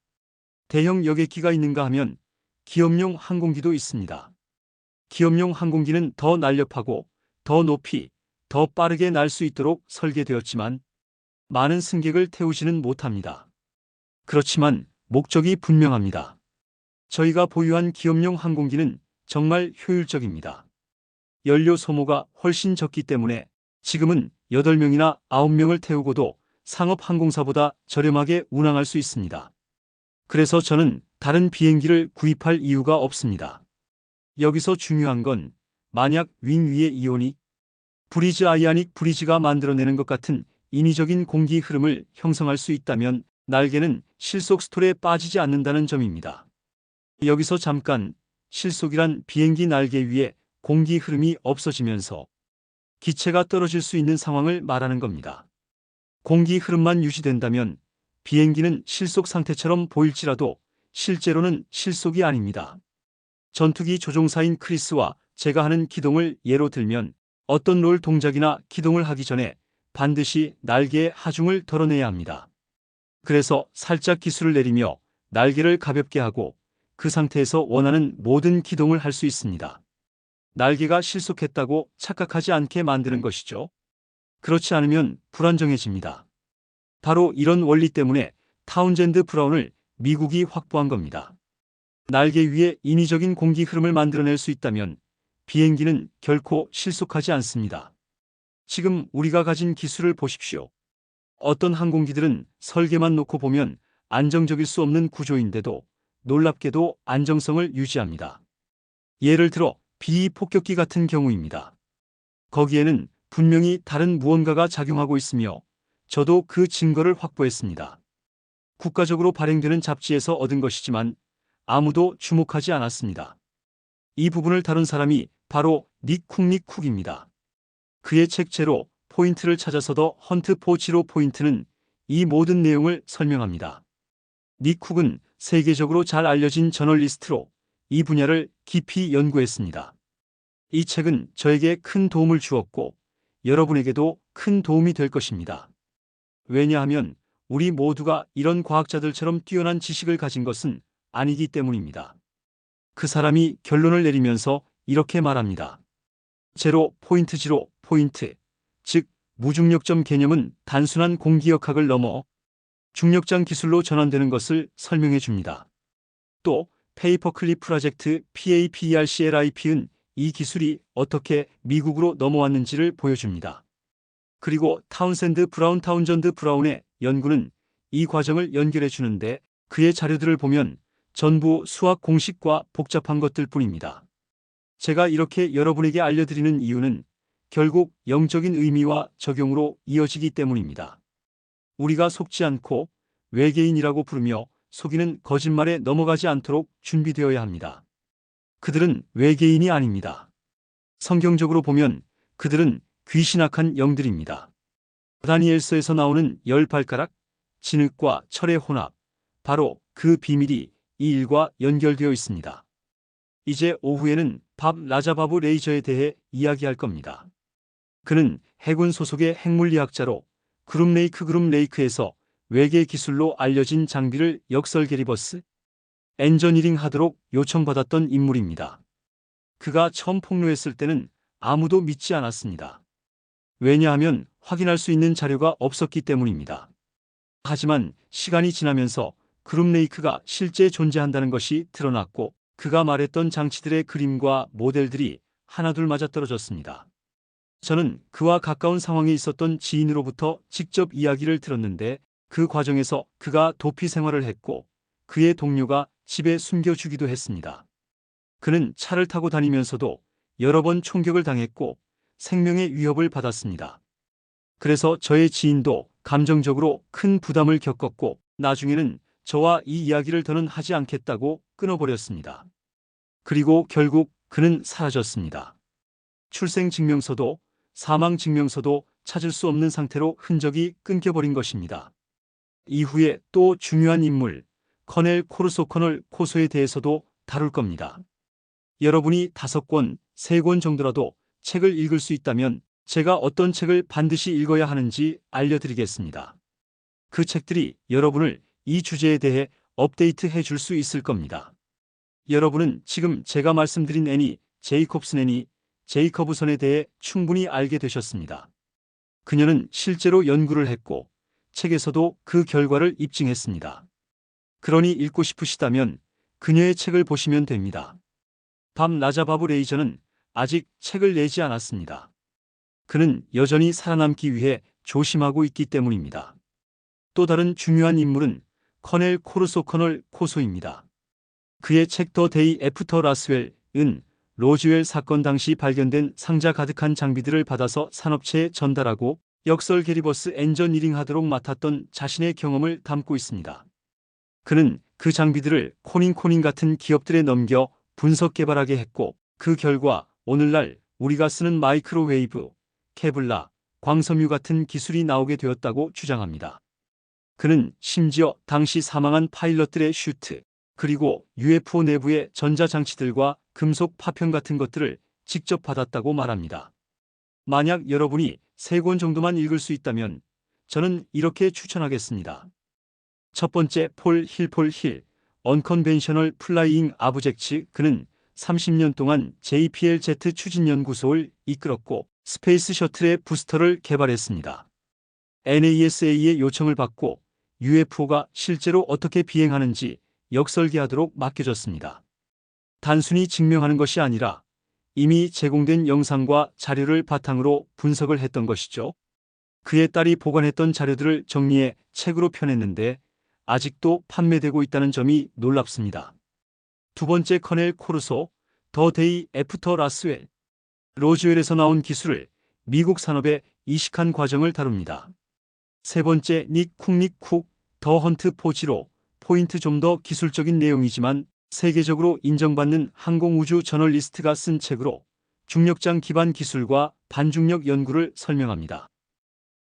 대형 여객기가 있는가 하면 기업용 항공기도 있습니다. 기업용 항공기는 더 날렵하고 더 높이, 더 빠르게 날 수 있도록 설계되었지만 많은 승객을 태우지는 못합니다. 그렇지만 목적이 분명합니다. 저희가 보유한 기업용 항공기는 정말 효율적입니다. 연료 소모가 훨씬 적기 때문에 지금은 8명이나 9명을 태우고도 상업 항공사보다 저렴하게 운항할 수 있습니다. 그래서 저는 다른 비행기를 구입할 이유가 없습니다. 여기서 중요한 건 만약 윙 위에 이오닉 브리즈 아이아닉 브리즈가 만들어내는 것 같은 인위적인 공기 흐름을 형성할 수 있다면 날개는 실속 스톨에 빠지지 않는다는 점입니다. 여기서 잠깐 실속이란 비행기 날개 위에 공기 흐름이 없어지면서 기체가 떨어질 수 있는 상황을 말하는 겁니다. 공기 흐름만 유지된다면 비행기는 실속 상태처럼 보일지라도 실제로는 실속이 아닙니다. 전투기 조종사인 크리스와 제가 하는 기동을 예로 들면 어떤 롤 동작이나 기동을 하기 전에 반드시 날개의 하중을 덜어내야 합니다. 그래서 살짝 기술을 내리며 날개를 가볍게 하고 그 상태에서 원하는 모든 기동을 할 수 있습니다. 날개가 실속했다고 착각하지 않게 만드는 것이죠. 그렇지 않으면 불안정해집니다. 바로 이런 원리 때문에 타운젠드 브라운을 미국이 확보한 겁니다. 날개 위에 인위적인 공기 흐름을 만들어낼 수 있다면 비행기는 결코 실속하지 않습니다. 지금 우리가 가진 기술을 보십시오. 어떤 항공기들은 설계만 놓고 보면 안정적일 수 없는 구조인데도 놀랍게도 안정성을 유지합니다. 예를 들어 비폭격기 같은 경우입니다. 거기에는 분명히 다른 무언가가 작용하고 있으며 저도 그 증거를 확보했습니다. 국가적으로 발행되는 잡지에서 얻은 것이지만 아무도 주목하지 않았습니다. 이 부분을 다룬 사람이 바로 닉 쿡입니다. 그의 책 제로 포인트를 찾아서 더 헌트 포 지로 포인트는 이 모든 내용을 설명합니다. 닉 쿡은 세계적으로 잘 알려진 저널리스트로 이 분야를 깊이 연구했습니다. 이 책은 저에게 큰 도움을 주었고 여러분에게도 큰 도움이 될 것입니다. 왜냐하면 우리 모두가 이런 과학자들처럼 뛰어난 지식을 가진 것은 아니기 때문입니다. 그 사람이 결론을 내리면서 이렇게 말합니다. 제로 포인트 지로 포인트, 즉 무중력점 개념은 단순한 공기역학을 넘어 중력장 기술로 전환되는 것을 설명해 줍니다. 또 페이퍼클립 프로젝트 PAPERCLIP은 이 기술이 어떻게 미국으로 넘어왔는지를 보여줍니다. 그리고 타운젠드 브라운의 연구는 이 과정을 연결해 주는데 그의 자료들을 보면 전부 수학 공식과 복잡한 것들 뿐입니다. 제가 이렇게 여러분에게 알려드리는 이유는 결국 영적인 의미와 적용으로 이어지기 때문입니다. 우리가 속지 않고 외계인이라고 부르며 속이는 거짓말에 넘어가지 않도록 준비되어야 합니다. 그들은 외계인이 아닙니다. 성경적으로 보면 그들은 귀신악한 영들입니다. 다니엘서에서 나오는 10발가락, 진흙과 철의 혼합, 바로 그 비밀이 이 일과 연결되어 있습니다. 이제 오후에는 밥 라자바브 레이저에 대해 이야기할 겁니다. 그는 해군 소속의 핵물리학자로 그룹레이크에서 외계 기술로 알려진 장비를 역설계 리버스 엔저니링 하도록 요청받았던 인물입니다. 그가 처음 폭로했을 때는 아무도 믿지 않았습니다. 왜냐하면 확인할 수 있는 자료가 없었기 때문입니다. 하지만 시간이 지나면서 그룹레이크가 실제 존재한다는 것이 드러났고 그가 말했던 장치들의 그림과 모델들이 하나둘 맞아떨어졌습니다. 저는 그와 가까운 상황에 있었던 지인으로부터 직접 이야기를 들었는데 그 과정에서 그가 도피 생활을 했고 그의 동료가 집에 숨겨주기도 했습니다. 그는 차를 타고 다니면서도 여러 번 총격을 당했고 생명의 위협을 받았습니다. 그래서 저의 지인도 감정적으로 큰 부담을 겪었고 나중에는 저와 이 이야기를 더는 하지 않겠다고 끊어버렸습니다. 그리고 결국 그는 사라졌습니다. 출생증명서도 사망증명서도 찾을 수 없는 상태로 흔적이 끊겨버린 것입니다. 이후에 또 중요한 인물 커넬 코르소 코소에 대해서도 다룰 겁니다. 여러분이 5권, 3권 정도라도 책을 읽을 수 있다면 제가 어떤 책을 반드시 읽어야 하는지 알려드리겠습니다. 그 책들이 여러분을 이 주제에 대해 업데이트해 줄 수 있을 겁니다. 여러분은 지금 제가 말씀드린 애니 제이커브선에 대해 충분히 알게 되셨습니다. 그녀는 실제로 연구를 했고 책에서도 그 결과를 입증했습니다. 그러니 읽고 싶으시다면 그녀의 책을 보시면 됩니다. 밥 라자바브 레이저는 아직 책을 내지 않았습니다. 그는 여전히 살아남기 위해 조심하고 있기 때문입니다. 또 다른 중요한 인물은 커넬 코소입니다. 그의 책 더 데이 애프터 라스웰은 로즈웰 사건 당시 발견된 상자 가득한 장비들을 받아서 산업체에 전달하고 역설 게리버스 엔저니링 하도록 맡았던 자신의 경험을 담고 있습니다. 그는 그 장비들을 코닝 같은 기업들에 넘겨 분석 개발하게 했고 그 결과 오늘날 우리가 쓰는 마이크로웨이브, 케블라, 광섬유 같은 기술이 나오게 되었다고 주장합니다. 그는 심지어 당시 사망한 파일럿들의 슈트, 그리고 UFO 내부의 전자장치들과 금속 파편 같은 것들을 직접 받았다고 말합니다. 만약 여러분이 3권 정도만 읽을 수 있다면 저는 이렇게 추천하겠습니다. 첫 번째 폴 힐, 언컨벤셔널 플라이잉 아브젝츠. 그는 30년 동안 JPLZ 추진연구소를 이끌었고 스페이스 셔틀의 부스터를 개발했습니다. NASA의 요청을 받고 UFO가 실제로 어떻게 비행하는지 역설계하도록 맡겨졌습니다. 단순히 증명하는 것이 아니라 이미 제공된 영상과 자료를 바탕으로 분석을 했던 것이죠. 그의 딸이 보관했던 자료들을 정리해 책으로 펴냈는데 아직도 판매되고 있다는 점이 놀랍습니다. 두 번째, 커넬 코르소, 더 데이 애프터 라스웰. 로즈웰에서 나온 기술을 미국 산업에 이식한 과정을 다룹니다. 세 번째, 닉 쿡, 더 헌트 포지로. 포인트. 좀 더 기술적인 내용이지만 세계적으로 인정받는 항공우주 저널리스트가 쓴 책으로 중력장 기반 기술과 반중력 연구를 설명합니다.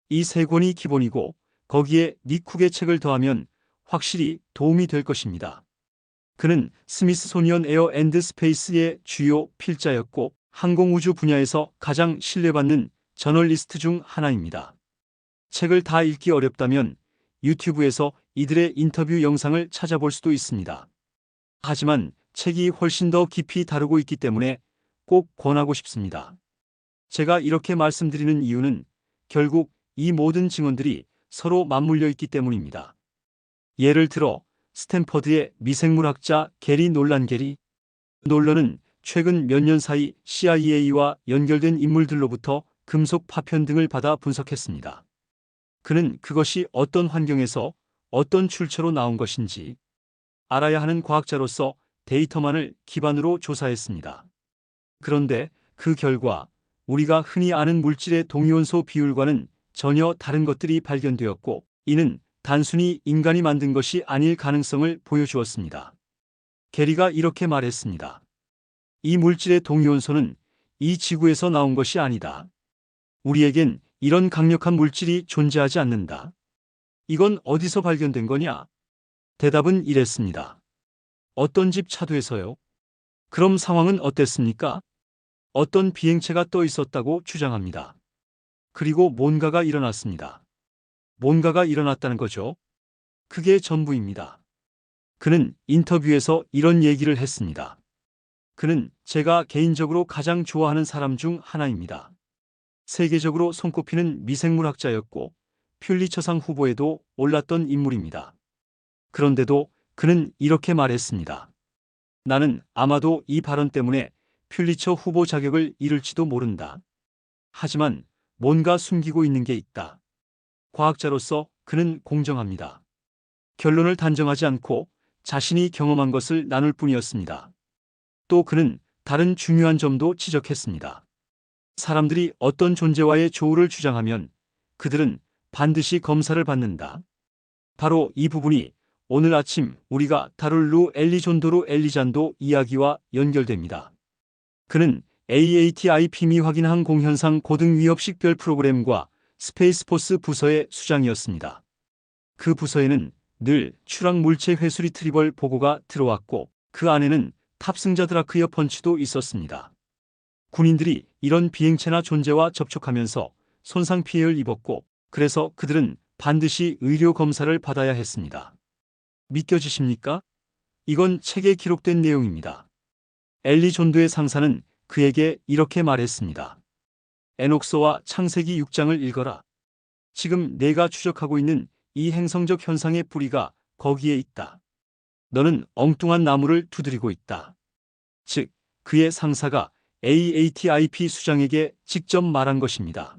이 세 권이 기본이고 거기에 닉 쿡의 책을 더하면 확실히 도움이 될 것입니다. 그는 스미스소니언 에어 앤드 스페이스의 주요 필자였고 항공우주 분야에서 가장 신뢰받는 저널리스트 중 하나입니다. 책을 다 읽기 어렵다면 유튜브에서 이들의 인터뷰 영상을 찾아볼 수도 있습니다. 하지만 책이 훨씬 더 깊이 다루고 있기 때문에 꼭 권하고 싶습니다. 제가 이렇게 말씀드리는 이유는 결국 이 모든 증언들이 서로 맞물려 있기 때문입니다. 예를 들어 스탠퍼드의 미생물학자 게리 놀란. 게리 놀런은 최근 몇 년 사이 CIA와 연결된 인물들로부터 금속 파편 등을 받아 분석했습니다. 그는 그것이 어떤 환경에서 어떤 출처로 나온 것인지 알아야 하는 과학자로서 데이터만을 기반으로 조사했습니다. 그런데 그 결과 우리가 흔히 아는 물질의 동위원소 비율과는 전혀 다른 것들이 발견되었고 이는 단순히 인간이 만든 것이 아닐 가능성을 보여주었습니다. 게리가 이렇게 말했습니다. 이 물질의 동위원소는 이 지구에서 나온 것이 아니다. 우리에겐 이런 강력한 물질이 존재하지 않는다. 이건 어디서 발견된 거냐? 대답은 이랬습니다. 어떤 집 차도에서요? 그럼 상황은 어땠습니까? 어떤 비행체가 떠 있었다고 주장합니다. 그리고 뭔가가 일어났습니다. 뭔가가 일어났다는 거죠. 그게 전부입니다. 그는 인터뷰에서 이런 얘기를 했습니다. 그는 제가 개인적으로 가장 좋아하는 사람 중 하나입니다. 세계적으로 손꼽히는 미생물학자였고 퓰리처상 후보에도 올랐던 인물입니다. 그런데도 그는 이렇게 말했습니다. 나는 아마도 이 발언 때문에 퓰리처 후보 자격을 잃을지도 모른다. 하지만 뭔가 숨기고 있는 게 있다. 과학자로서 그는 공정합니다. 결론을 단정하지 않고 자신이 경험한 것을 나눌 뿐이었습니다. 또 그는 다른 중요한 점도 지적했습니다. 사람들이 어떤 존재와의 조우를 주장하면 그들은 반드시 검사를 받는다. 바로 이 부분이 오늘 아침 우리가 다룰 루 엘리존도 엘리잔도 이야기와 연결됩니다. 그는 AATIP 미확인 항공현상 고등위협식별 프로그램과 스페이스포스 부서의 수장이었습니다. 그 부서에는 늘 추락 물체 회수 리트리벌 보고가 들어왔고 그 안에는 탑승자 드라크이어 펀치도 있었습니다. 군인들이 이런 비행체나 존재와 접촉하면서 손상 피해를 입었고 그래서 그들은 반드시 의료 검사를 받아야 했습니다. 믿겨지십니까? 이건 책에 기록된 내용입니다. 엘리존도의 상사는 그에게 이렇게 말했습니다. 에녹서와 창세기 6장을 읽어라. 지금 내가 추적하고 있는 이 행성적 현상의 뿌리가 거기에 있다. 너는 엉뚱한 나무를 두드리고 있다. 즉, 그의 상사가 AATIP 수장에게 직접 말한 것입니다.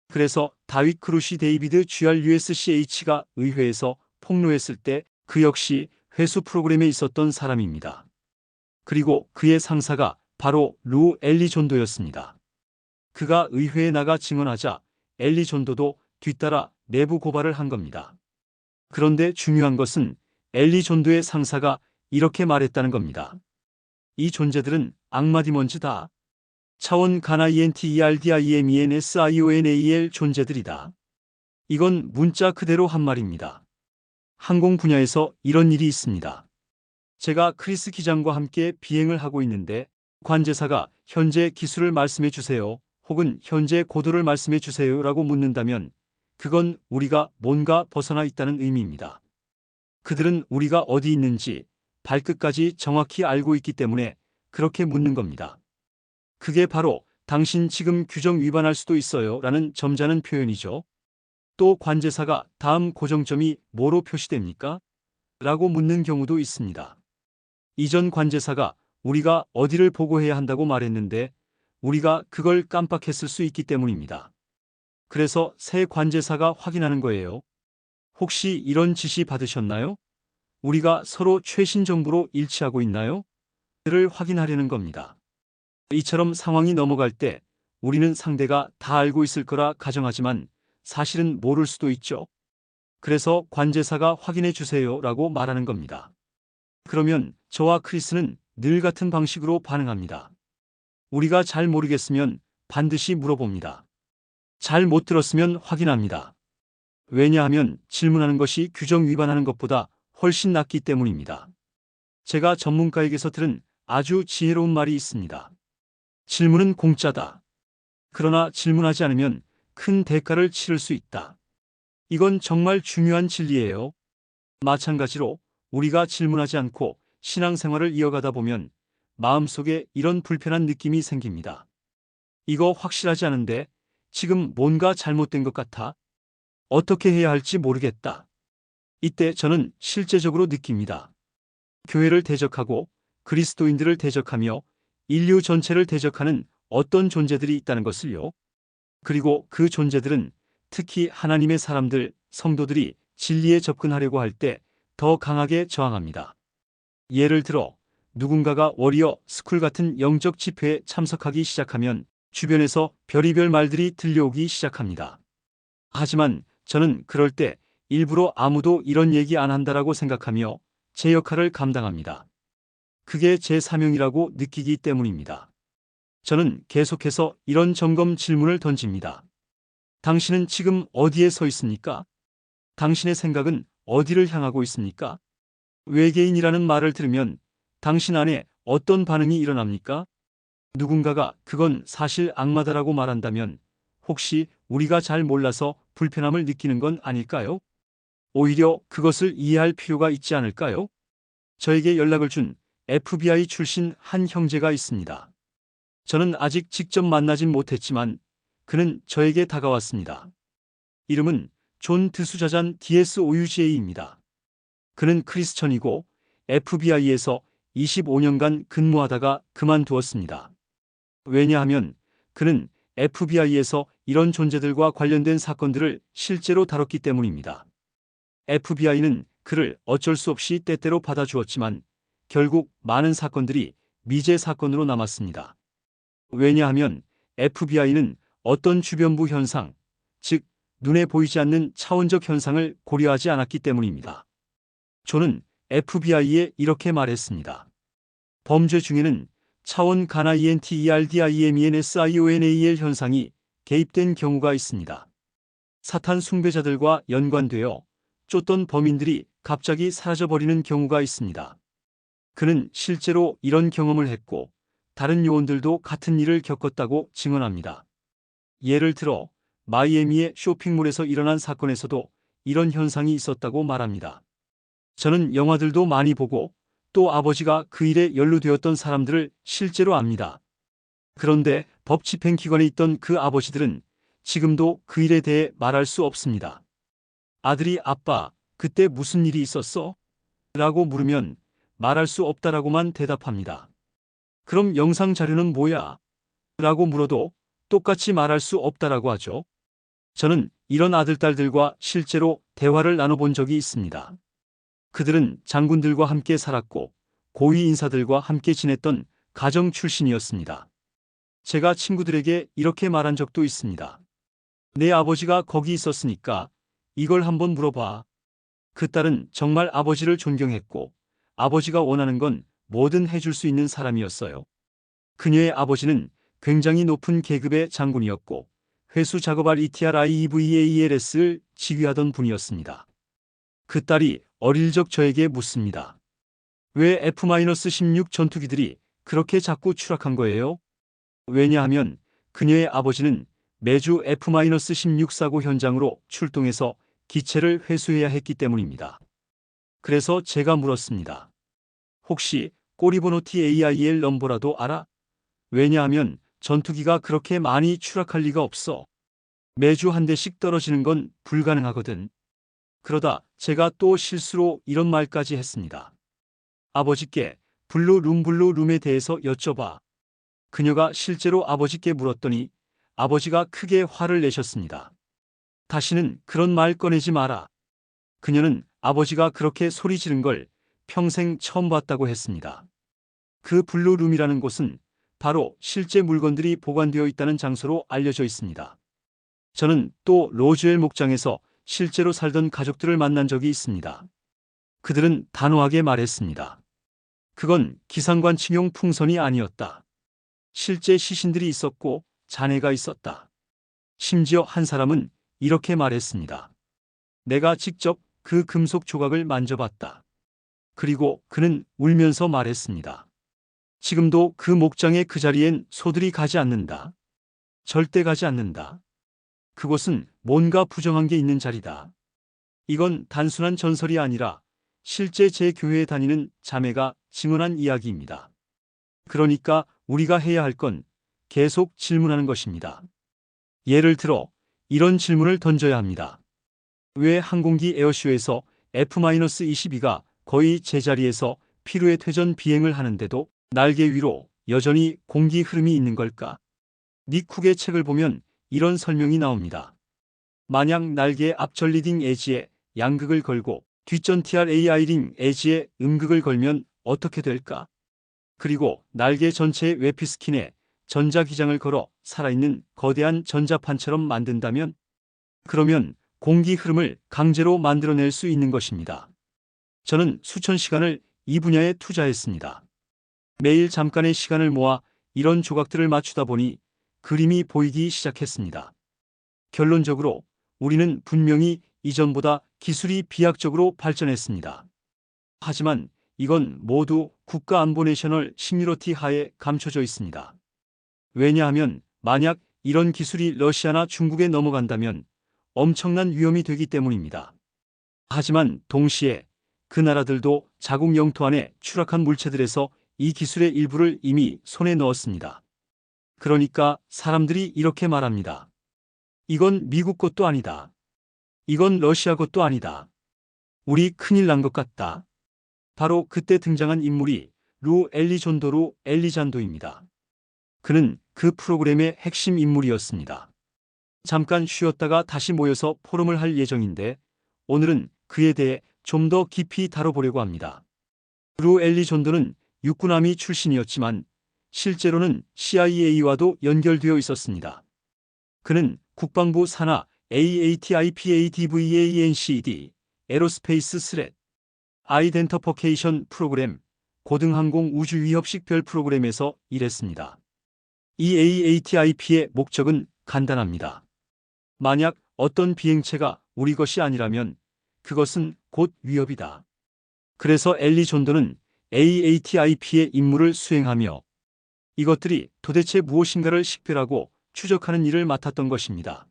그래서 다윗 크루시 데이비드 GRUSCH가 의회에서 폭로했을 때 그 역시 회수 프로그램에 있었던 사람입니다. 그리고 그의 상사가 바로 루 엘리존도였습니다. 그가 의회에 나가 증언하자 엘리존도도 뒤따라 내부 고발을 한 겁니다. 그런데 중요한 것은 엘리존도의 상사가 이렇게 말했다는 겁니다. 이 존재들은 악마디먼즈다. 차원 가나 ENTERDIMENSIONAL 존재들이다. 이건 문자 그대로 한 말입니다. 항공 분야에서 이런 일이 있습니다. 제가 크리스 기장과 함께 비행을 하고 있는데 관제사가 현재 기술을 말씀해 주세요 혹은 현재 고도를 말씀해 주세요 라고 묻는다면 그건 우리가 뭔가 벗어나 있다는 의미입니다. 그들은 우리가 어디 있는지 발끝까지 정확히 알고 있기 때문에 그렇게 묻는 겁니다. 그게 바로 당신 지금 규정 위반할 수도 있어요 라는 점잖은 표현이죠. 또 관제사가 다음 고정점이 뭐로 표시됩니까? 라고 묻는 경우도 있습니다. 이전 관제사가 우리가 어디를 보고해야 한다고 말했는데 우리가 그걸 깜빡했을 수 있기 때문입니다. 그래서 새 관제사가 확인하는 거예요. 혹시 이런 지시 받으셨나요? 우리가 서로 최신 정보로 일치하고 있나요? 를 확인하려는 겁니다. 이처럼 상황이 넘어갈 때 우리는 상대가 다 알고 있을 거라 가정하지만 사실은 모를 수도 있죠. 그래서 관제사가 확인해 주세요 라고 말하는 겁니다. 그러면 저와 크리스는 늘 같은 방식으로 반응합니다. 우리가 잘 모르겠으면 반드시 물어봅니다. 잘 못 들었으면 확인합니다. 왜냐하면 질문하는 것이 규정 위반하는 것보다 훨씬 낫기 때문입니다. 제가 전문가에게서 들은 아주 지혜로운 말이 있습니다. 질문은 공짜다. 그러나 질문하지 않으면 큰 대가를 치를 수 있다. 이건 정말 중요한 진리예요. 마찬가지로 우리가 질문하지 않고 신앙생활을 이어가다 보면 마음속에 이런 불편한 느낌이 생깁니다. 이거 확실하지 않은데 지금 뭔가 잘못된 것 같아. 어떻게 해야 할지 모르겠다. 이때 저는 실제적으로 느낍니다. 교회를 대적하고 그리스도인들을 대적하며 인류 전체를 대적하는 어떤 존재들이 있다는 것을요. 그리고 그 존재들은 특히 하나님의 사람들, 성도들이 진리에 접근하려고 할 때 더 강하게 저항합니다. 예를 들어 누군가가 워리어 스쿨 같은 영적 집회에 참석하기 시작하면 주변에서 별의별 말들이 들려오기 시작합니다. 하지만 저는 그럴 때 일부러 아무도 이런 얘기 안 한다라고 생각하며 제 역할을 감당합니다. 그게 제 사명이라고 느끼기 때문입니다. 저는 계속해서 이런 점검 질문을 던집니다. 당신은 지금 어디에 서 있습니까? 당신의 생각은 어디를 향하고 있습니까? 외계인이라는 말을 들으면 당신 안에 어떤 반응이 일어납니까? 누군가가 그건 사실 악마다라고 말한다면 혹시 우리가 잘 몰라서 불편함을 느끼는 건 아닐까요? 오히려 그것을 이해할 필요가 있지 않을까요? 저에게 연락을 준 FBI 출신 한 형제가 있습니다. 저는 아직 직접 만나진 못했지만 그는 저에게 다가왔습니다. 이름은 존 드수자잔 DSOUGA입니다. 그는 크리스천이고 FBI에서 25년간 근무하다가 그만두었습니다. 왜냐하면 그는 FBI에서 이런 존재들과 관련된 사건들을 실제로 다뤘기 때문입니다. FBI는 그를 어쩔 수 없이 때때로 받아주었지만 결국 많은 사건들이 미제 사건으로 남았습니다. 왜냐하면 FBI는 어떤 주변부 현상, 즉 눈에 보이지 않는 차원적 현상을 고려하지 않았기 때문입니다. 존은 FBI에 이렇게 말했습니다. 범죄 중에는 차원 가나 ENTERDIMENSIONAL 현상이 개입된 경우가 있습니다. 사탄 숭배자들과 연관되어 쫓던 범인들이 갑자기 사라져버리는 경우가 있습니다. 그는 실제로 이런 경험을 했고 다른 요원들도 같은 일을 겪었다고 증언합니다. 예를 들어 마이애미의 쇼핑몰에서 일어난 사건에서도 이런 현상이 있었다고 말합니다. 저는 영화들도 많이 보고 또 아버지가 그 일에 연루되었던 사람들을 실제로 압니다. 그런데 법 집행기관에 있던 그 아버지들은 지금도 그 일에 대해 말할 수 없습니다. 아들이 아빠, 그때 무슨 일이 있었어? 라고 물으면 말할 수 없다라고만 대답합니다. 그럼 영상 자료는 뭐야? 라고 물어도 똑같이 말할 수 없다라고 하죠. 저는 이런 아들딸들과 실제로 대화를 나눠본 적이 있습니다. 그들은 장군들과 함께 살았고 고위 인사들과 함께 지냈던 가정 출신이었습니다. 제가 친구들에게 이렇게 말한 적도 있습니다. 내 아버지가 거기 있었으니까 이걸 한번 물어봐. 그 딸은 정말 아버지를 존경했고 아버지가 원하는 건 뭐든 해줄 수 있는 사람이었어요. 그녀의 아버지는 굉장히 높은 계급의 장군이었고 회수 작업할 ETRIEVAELS를 지휘하던 분이었습니다. 그 딸이 어릴 적 저에게 묻습니다. 왜 F-16 전투기들이 그렇게 자꾸 추락한 거예요? 왜냐하면 그녀의 아버지는 매주 F-16 사고 현장으로 출동해서 기체를 회수해야 했기 때문입니다. 그래서 제가 물었습니다. 혹시 꼬리번호 TAIL 넘버라도 알아? 왜냐하면 전투기가 그렇게 많이 추락할 리가 없어. 매주 한 대씩 떨어지는 건 불가능하거든. 그러다 제가 또 실수로 이런 말까지 했습니다. 아버지께 블루룸에 대해서 여쭤봐. 그녀가 실제로 아버지께 물었더니 아버지가 크게 화를 내셨습니다. 다시는 그런 말 꺼내지 마라. 그녀는 아버지가 그렇게 소리 지른 걸 평생 처음 봤다고 했습니다. 그 블루룸이라는 곳은 바로 실제 물건들이 보관되어 있다는 장소로 알려져 있습니다. 저는 또 로즈웰 목장에서 실제로 살던 가족들을 만난 적이 있습니다. 그들은 단호하게 말했습니다. 그건 기상관측용 풍선이 아니었다. 실제 시신들이 있었고 잔해가 있었다. 심지어 한 사람은 이렇게 말했습니다. 내가 직접 그 금속 조각을 만져봤다. 그리고 그는 울면서 말했습니다. 지금도 그 목장의 그 자리엔 소들이 가지 않는다. 절대 가지 않는다. 그곳은 뭔가 부정한 게 있는 자리다. 이건 단순한 전설이 아니라 실제 제 교회에 다니는 자매가 증언한 이야기입니다. 그러니까 우리가 해야 할 건 계속 질문하는 것입니다. 예를 들어 이런 질문을 던져야 합니다. 왜 항공기 에어쇼에서 F-22가 거의 제자리에서 피루의 퇴전 비행을 하는데도 날개 위로 여전히 공기 흐름이 있는 걸까? 닉 쿡의 책을 보면 이런 설명이 나옵니다. 만약 날개 앞전 리딩 에지에 양극을 걸고 뒷전 TRAI 링 에지에 음극을 걸면 어떻게 될까? 그리고 날개 전체의 웨피스킨에 전자기장을 걸어 살아있는 거대한 전자판처럼 만든다면? 그러면 공기 흐름을 강제로 만들어낼 수 있는 것입니다. 저는 수천 시간을 이 분야에 투자했습니다. 매일 잠깐의 시간을 모아 이런 조각들을 맞추다 보니 그림이 보이기 시작했습니다. 결론적으로 우리는 분명히 이전보다 기술이 비약적으로 발전했습니다. 하지만 이건 모두 국가안보 내셔널 시큐리티 하에 감춰져 있습니다. 왜냐하면 만약 이런 기술이 러시아나 중국에 넘어간다면 엄청난 위험이 되기 때문입니다. 하지만 동시에 그 나라들도 자국 영토 안에 추락한 물체들에서 이 기술의 일부를 이미 손에 넣었습니다. 그러니까 사람들이 이렇게 말합니다. 이건 미국 것도 아니다. 이건 러시아 것도 아니다. 우리 큰일 난 것 같다. 바로 그때 등장한 인물이 루 엘리존도루 엘리잔도입니다. 그는 그 프로그램의 핵심 인물이었습니다. 잠깐 쉬었다가 다시 모여서 포럼을 할 예정인데 오늘은 그에 대해 좀 더 깊이 다뤄보려고 합니다. 루 엘리존도는 육군아미 출신이었지만 실제로는 CIA와도 연결되어 있었습니다. 그는 국방부 산하 AATIPADVANCD 에로스페이스 스렛 아이덴터퍼케이션 프로그램 고등항공 우주위협식별 프로그램에서 일했습니다. 이 AATIP의 목적은 간단합니다. 만약 어떤 비행체가 우리 것이 아니라면 그것은 곧 위협이다. 그래서 엘리존도는 AATIP의 임무를 수행하며 이것들이 도대체 무엇인가를 식별하고 추적하는 일을 맡았던 것입니다.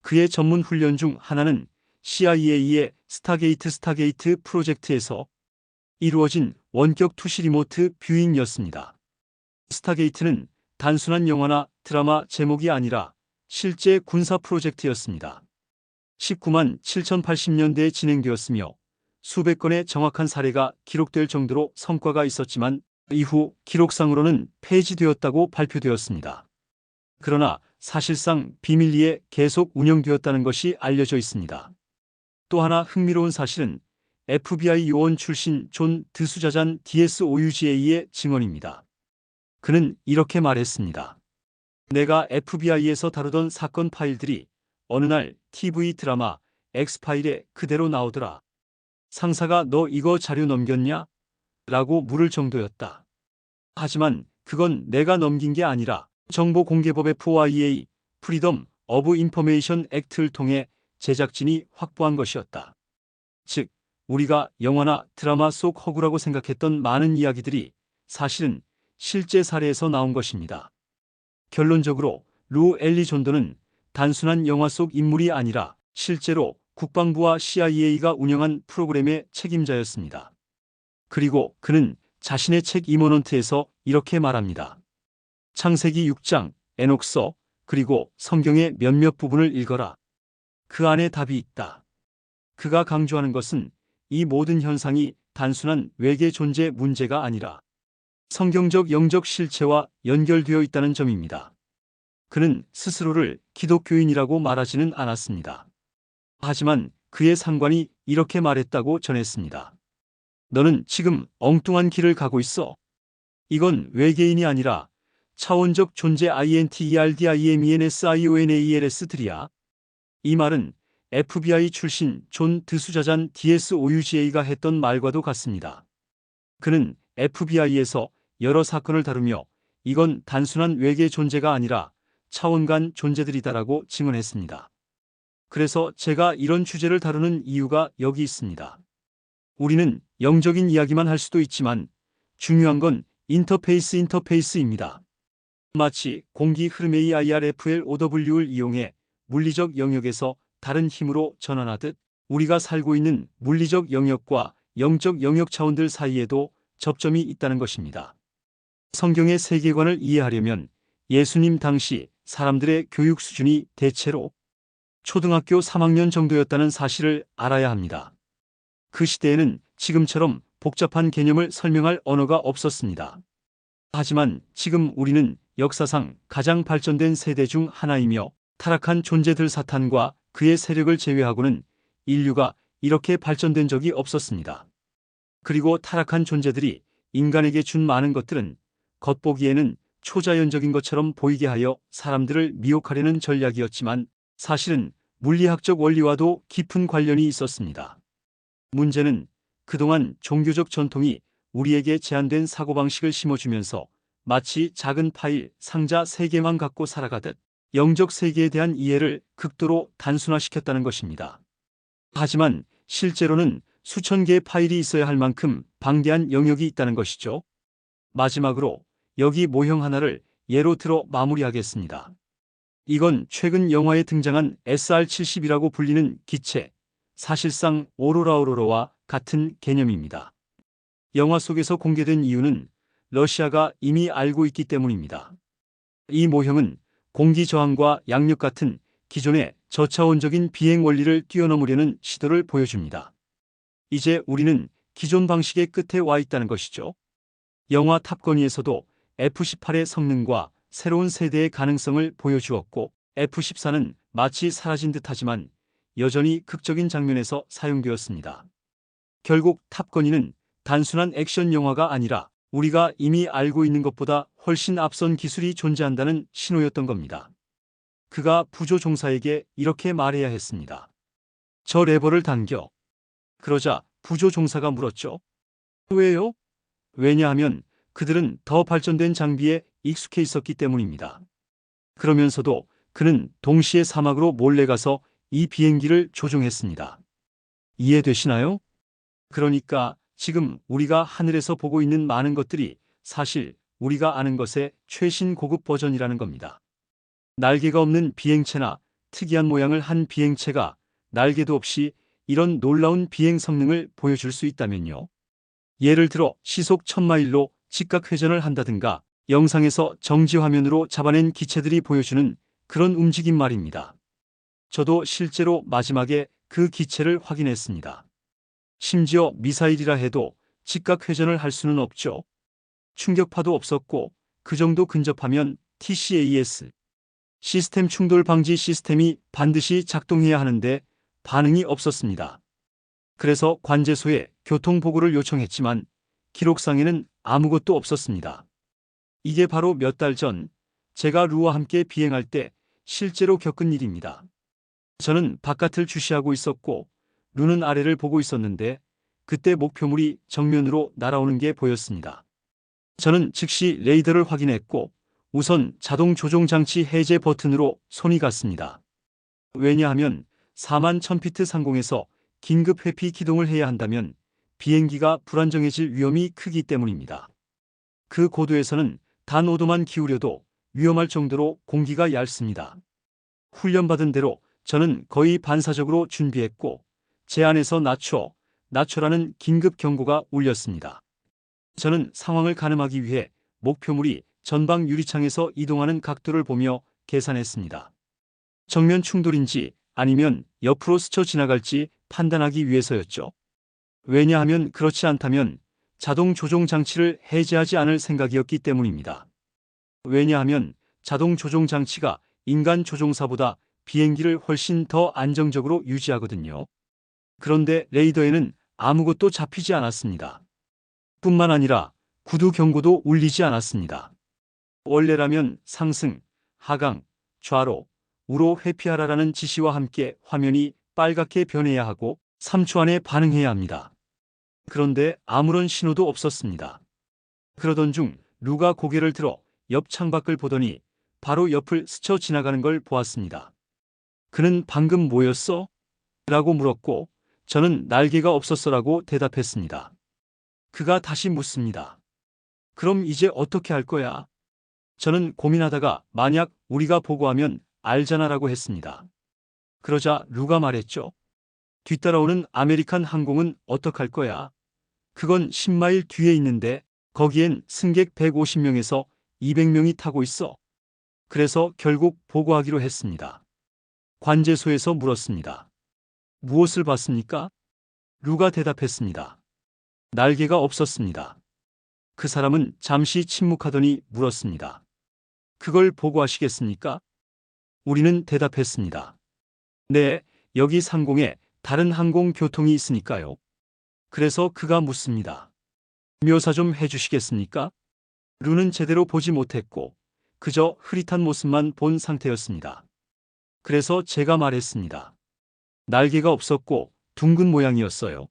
그의 전문 훈련 중 하나는 CIA의 스타게이트 프로젝트에서 이루어진 원격 투시 리모트 뷰잉이었습니다. 스타게이트는 단순한 영화나 드라마 제목이 아니라 실제 군사 프로젝트였습니다. 19만 7,080년대에 진행되었으며 수백 건의 정확한 사례가 기록될 정도로 성과가 있었지만 이후 기록상으로는 폐지되었다고 발표되었습니다. 그러나 사실상 비밀리에 계속 운영되었다는 것이 알려져 있습니다. 또 하나 흥미로운 사실은 FBI 요원 출신 존 드수자잔 DSOUGA의 증언입니다. 그는 이렇게 말했습니다. 내가 FBI에서 다루던 사건 파일들이 어느 날 TV 드라마 X파일에 그대로 나오더라. 상사가 너 이거 자료 넘겼냐? 라고 물을 정도였다. 하지만 그건 내가 넘긴 게 아니라 정보공개법 FOIA 프리덤 오브 인포메이션 액트를 통해 제작진이 확보한 것이었다. 즉, 우리가 영화나 드라마 속 허구라고 생각했던 많은 이야기들이 사실은 실제 사례에서 나온 것입니다. 결론적으로 루 엘리존도는 단순한 영화 속 인물이 아니라 실제로 국방부와 CIA가 운영한 프로그램의 책임자였습니다. 그리고 그는 자신의 책 이모넌트에서 이렇게 말합니다. 창세기 6장, 에녹서, 그리고 성경의 몇몇 부분을 읽어라. 그 안에 답이 있다. 그가 강조하는 것은 이 모든 현상이 단순한 외계 존재 문제가 아니라 성경적 영적 실체와 연결되어 있다는 점입니다. 그는 스스로를 기독교인이라고 말하지는 않았습니다. 하지만 그의 상관이 이렇게 말했다고 전했습니다. 너는 지금 엉뚱한 길을 가고 있어. 이건 외계인이 아니라 차원적 존재 INTERDIMENSIONALS들이야. 이 말은 FBI 출신 존 드수자잔 DSOUGA가 했던 말과도 같습니다. 그는 FBI에서 여러 사건을 다루며 이건 단순한 외계 존재가 아니라 차원 간 존재들이다라고 증언했습니다. 그래서 제가 이런 주제를 다루는 이유가 여기 있습니다. 우리는 영적인 이야기만 할 수도 있지만 중요한 건 인터페이스입니다. 마치 공기 흐름의 IRFLOW를 이용해 물리적 영역에서 다른 힘으로 전환하듯 우리가 살고 있는 물리적 영역과 영적 영역 차원들 사이에도 접점이 있다는 것입니다. 성경의 세계관을 이해하려면 예수님 당시 사람들의 교육 수준이 대체로 초등학교 3학년 정도였다는 사실을 알아야 합니다. 그 시대에는 지금처럼 복잡한 개념을 설명할 언어가 없었습니다. 하지만 지금 우리는 역사상 가장 발전된 세대 중 하나이며 타락한 존재들 사탄과 그의 세력을 제외하고는 인류가 이렇게 발전된 적이 없었습니다. 그리고 타락한 존재들이 인간에게 준 많은 것들은 겉보기에는 초자연적인 것처럼 보이게 하여 사람들을 미혹하려는 전략이었지만 사실은 물리학적 원리와도 깊은 관련이 있었습니다. 문제는 그동안 종교적 전통이 우리에게 제한된 사고방식을 심어주면서 마치 작은 파일, 상자 3개만 갖고 살아가듯 영적 세계에 대한 이해를 극도로 단순화시켰다는 것입니다. 하지만 실제로는 수천 개의 파일이 있어야 할 만큼 방대한 영역이 있다는 것이죠. 마지막으로 여기 모형 하나를 예로 들어 마무리하겠습니다. 이건 최근 영화에 등장한 SR-70이라고 불리는 기체, 사실상 오로라와 같은 개념입니다. 영화 속에서 공개된 이유는 러시아가 이미 알고 있기 때문입니다. 이 모형은 공기 저항과 양력 같은 기존의 저차원적인 비행 원리를 뛰어넘으려는 시도를 보여줍니다. 이제 우리는 기존 방식의 끝에 와 있다는 것이죠. 영화 탑건이에서도 F-18의 성능과 새로운 세대의 가능성을 보여주었고 F-14는 마치 사라진 듯하지만 여전히 극적인 장면에서 사용되었습니다. 결국 탑건이는 단순한 액션 영화가 아니라 우리가 이미 알고 있는 것보다 훨씬 앞선 기술이 존재한다는 신호였던 겁니다. 그가 부조 종사에게 이렇게 말해야 했습니다. 저 레버를 당겨. 그러자 부조 종사가 물었죠. 왜요? 왜냐하면 그들은 더 발전된 장비에 익숙해 있었기 때문입니다. 그러면서도 그는 동시에 사막으로 몰래 가서 이 비행기를 조종했습니다. 이해되시나요? 그러니까 지금 우리가 하늘에서 보고 있는 많은 것들이 사실 우리가 아는 것의 최신 고급 버전이라는 겁니다. 날개가 없는 비행체나 특이한 모양을 한 비행체가 날개도 없이 이런 놀라운 비행 성능을 보여줄 수 있다면요. 예를 들어 시속 1000마일로 직각 회전을 한다든가 영상에서 정지 화면으로 잡아낸 기체들이 보여주는 그런 움직임 말입니다. 저도 실제로 마지막에 그 기체를 확인했습니다. 심지어 미사일이라 해도 직각 회전을 할 수는 없죠. 충격파도 없었고 그 정도 근접하면 TCAS 시스템 충돌 방지 시스템이 반드시 작동해야 하는데 반응이 없었습니다. 그래서 관제소에 교통보고를 요청했지만 기록상에는 아무것도 없었습니다. 이게 바로 몇 달 전 제가 루와 함께 비행할 때 실제로 겪은 일입니다. 저는 바깥을 주시하고 있었고 루는 아래를 보고 있었는데 그때 목표물이 정면으로 날아오는 게 보였습니다. 저는 즉시 레이더를 확인했고 우선 자동 조종 장치 해제 버튼으로 손이 갔습니다. 왜냐하면 41,000피트 상공에서 긴급 회피 기동을 해야 한다면 비행기가 불안정해질 위험이 크기 때문입니다. 그 고도에서는 단 5도만 기울여도 위험할 정도로 공기가 얇습니다. 훈련받은 대로 저는 거의 반사적으로 준비했고 제 안에서 낮춰라는 긴급 경고가 울렸습니다. 저는 상황을 가늠하기 위해 목표물이 전방 유리창에서 이동하는 각도를 보며 계산했습니다. 정면 충돌인지 아니면 옆으로 스쳐 지나갈지 판단하기 위해서였죠. 왜냐하면 그렇지 않다면 자동 조종 장치를 해제하지 않을 생각이었기 때문입니다. 왜냐하면 자동 조종 장치가 인간 조종사보다 비행기를 훨씬 더 안정적으로 유지하거든요. 그런데 레이더에는 아무것도 잡히지 않았습니다. 뿐만 아니라 구두 경고도 울리지 않았습니다. 원래라면 상승, 하강, 좌로, 우로 회피하라라는 지시와 함께 화면이 빨갛게 변해야 하고 3초 안에 반응해야 합니다. 그런데 아무런 신호도 없었습니다. 그러던 중 루가 고개를 들어 옆 창밖을 보더니 바로 옆을 스쳐 지나가는 걸 보았습니다. 그는 방금 뭐였어? 라고 물었고 저는 날개가 없었어라고 대답했습니다. 그가 다시 묻습니다. 그럼 이제 어떻게 할 거야? 저는 고민하다가 만약 우리가 보고하면 알잖아라고 했습니다. 그러자 루가 말했죠. 뒤따라오는 아메리칸 항공은 어떡할 거야? 그건 10마일 뒤에 있는데 거기엔 승객 150명에서 200명이 타고 있어. 그래서 결국 보고하기로 했습니다. 관제소에서 물었습니다. 무엇을 봤습니까? 루가 대답했습니다. 날개가 없었습니다. 그 사람은 잠시 침묵하더니 물었습니다. 그걸 보고하시겠습니까? 우리는 대답했습니다. 네, 여기 상공에 다른 항공 교통이 있으니까요. 그래서 그가 묻습니다. 묘사 좀 해주시겠습니까? 루는 제대로 보지 못했고 그저 흐릿한 모습만 본 상태였습니다. 그래서 제가 말했습니다. 날개가 없었고 둥근 모양이었어요.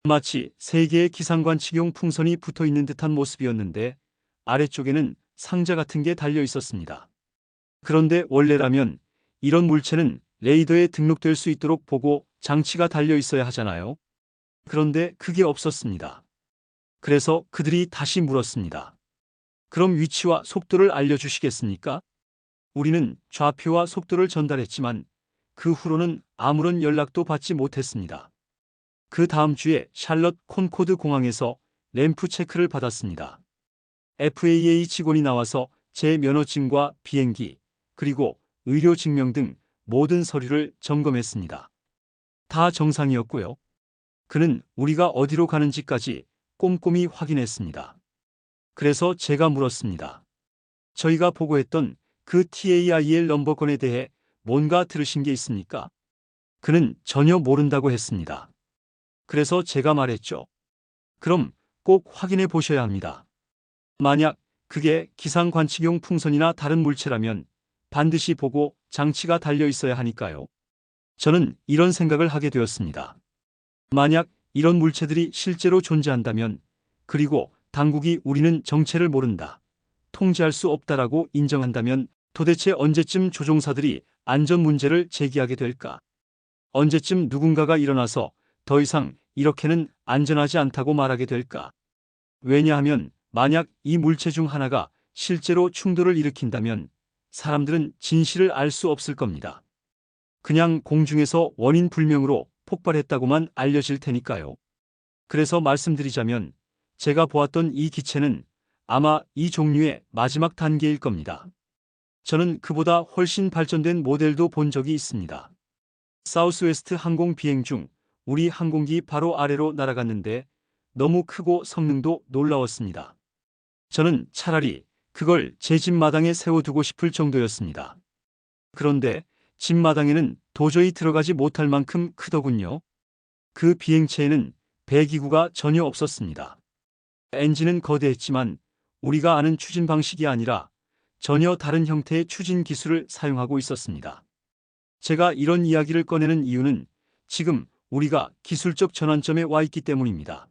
마치 3개의 기상관측용 풍선이 붙어 있는 듯한 모습이었는데 아래쪽에는 상자 같은 게 달려 있었습니다. 그런데 원래라면 이런 물체는 레이더에 등록될 수 있도록 보고 장치가 달려 있어야 하잖아요. 그런데 그게 없었습니다. 그래서 그들이 다시 물었습니다. 그럼 위치와 속도를 알려주시겠습니까? 우리는 좌표와 속도를 전달했지만 그 후로는 아무런 연락도 받지 못했습니다. 그 다음 주에 샬럿 콘코드 공항에서 램프 체크를 받았습니다. FAA 직원이 나와서 제 면허증과 비행기, 그리고 의료 증명 등 모든 서류를 점검했습니다. 다 정상이었고요. 그는 우리가 어디로 가는지까지 꼼꼼히 확인했습니다. 그래서 제가 물었습니다. 저희가 보고했던 그 TAIL 넘버건에 대해 뭔가 들으신 게 있습니까? 그는 전혀 모른다고 했습니다. 그래서 제가 말했죠. 그럼 꼭 확인해 보셔야 합니다. 만약 그게 기상관측용 풍선이나 다른 물체라면 반드시 보고 장치가 달려 있어야 하니까요. 저는 이런 생각을 하게 되었습니다. 만약 이런 물체들이 실제로 존재한다면, 그리고 당국이 우리는 정체를 모른다, 통제할 수 없다라고 인정한다면 도대체 언제쯤 조종사들이 안전 문제를 제기하게 될까? 언제쯤 누군가가 일어나서 더 이상 이렇게는 안전하지 않다고 말하게 될까? 왜냐하면 만약 이 물체 중 하나가 실제로 충돌을 일으킨다면 사람들은 진실을 알 수 없을 겁니다. 그냥 공중에서 원인 불명으로 폭발했다고만 알려질 테니까요. 그래서 말씀드리자면 제가 보았던 이 기체는 아마 이 종류의 마지막 단계일 겁니다. 저는 그보다 훨씬 발전된 모델도 본 적이 있습니다. 사우스웨스트 항공 비행 중 우리 항공기 바로 아래로 날아갔는데 너무 크고 성능도 놀라웠습니다. 저는 차라리 그걸 제 집 마당에 세워두고 싶을 정도였습니다. 그런데 집 마당에는 도저히 들어가지 못할 만큼 크더군요. 그 비행체에는 배기구가 전혀 없었습니다. 엔진은 거대했지만 우리가 아는 추진 방식이 아니라 전혀 다른 형태의 추진 기술을 사용하고 있었습니다. 제가 이런 이야기를 꺼내는 이유는 지금 우리가 기술적 전환점에 와 있기 때문입니다.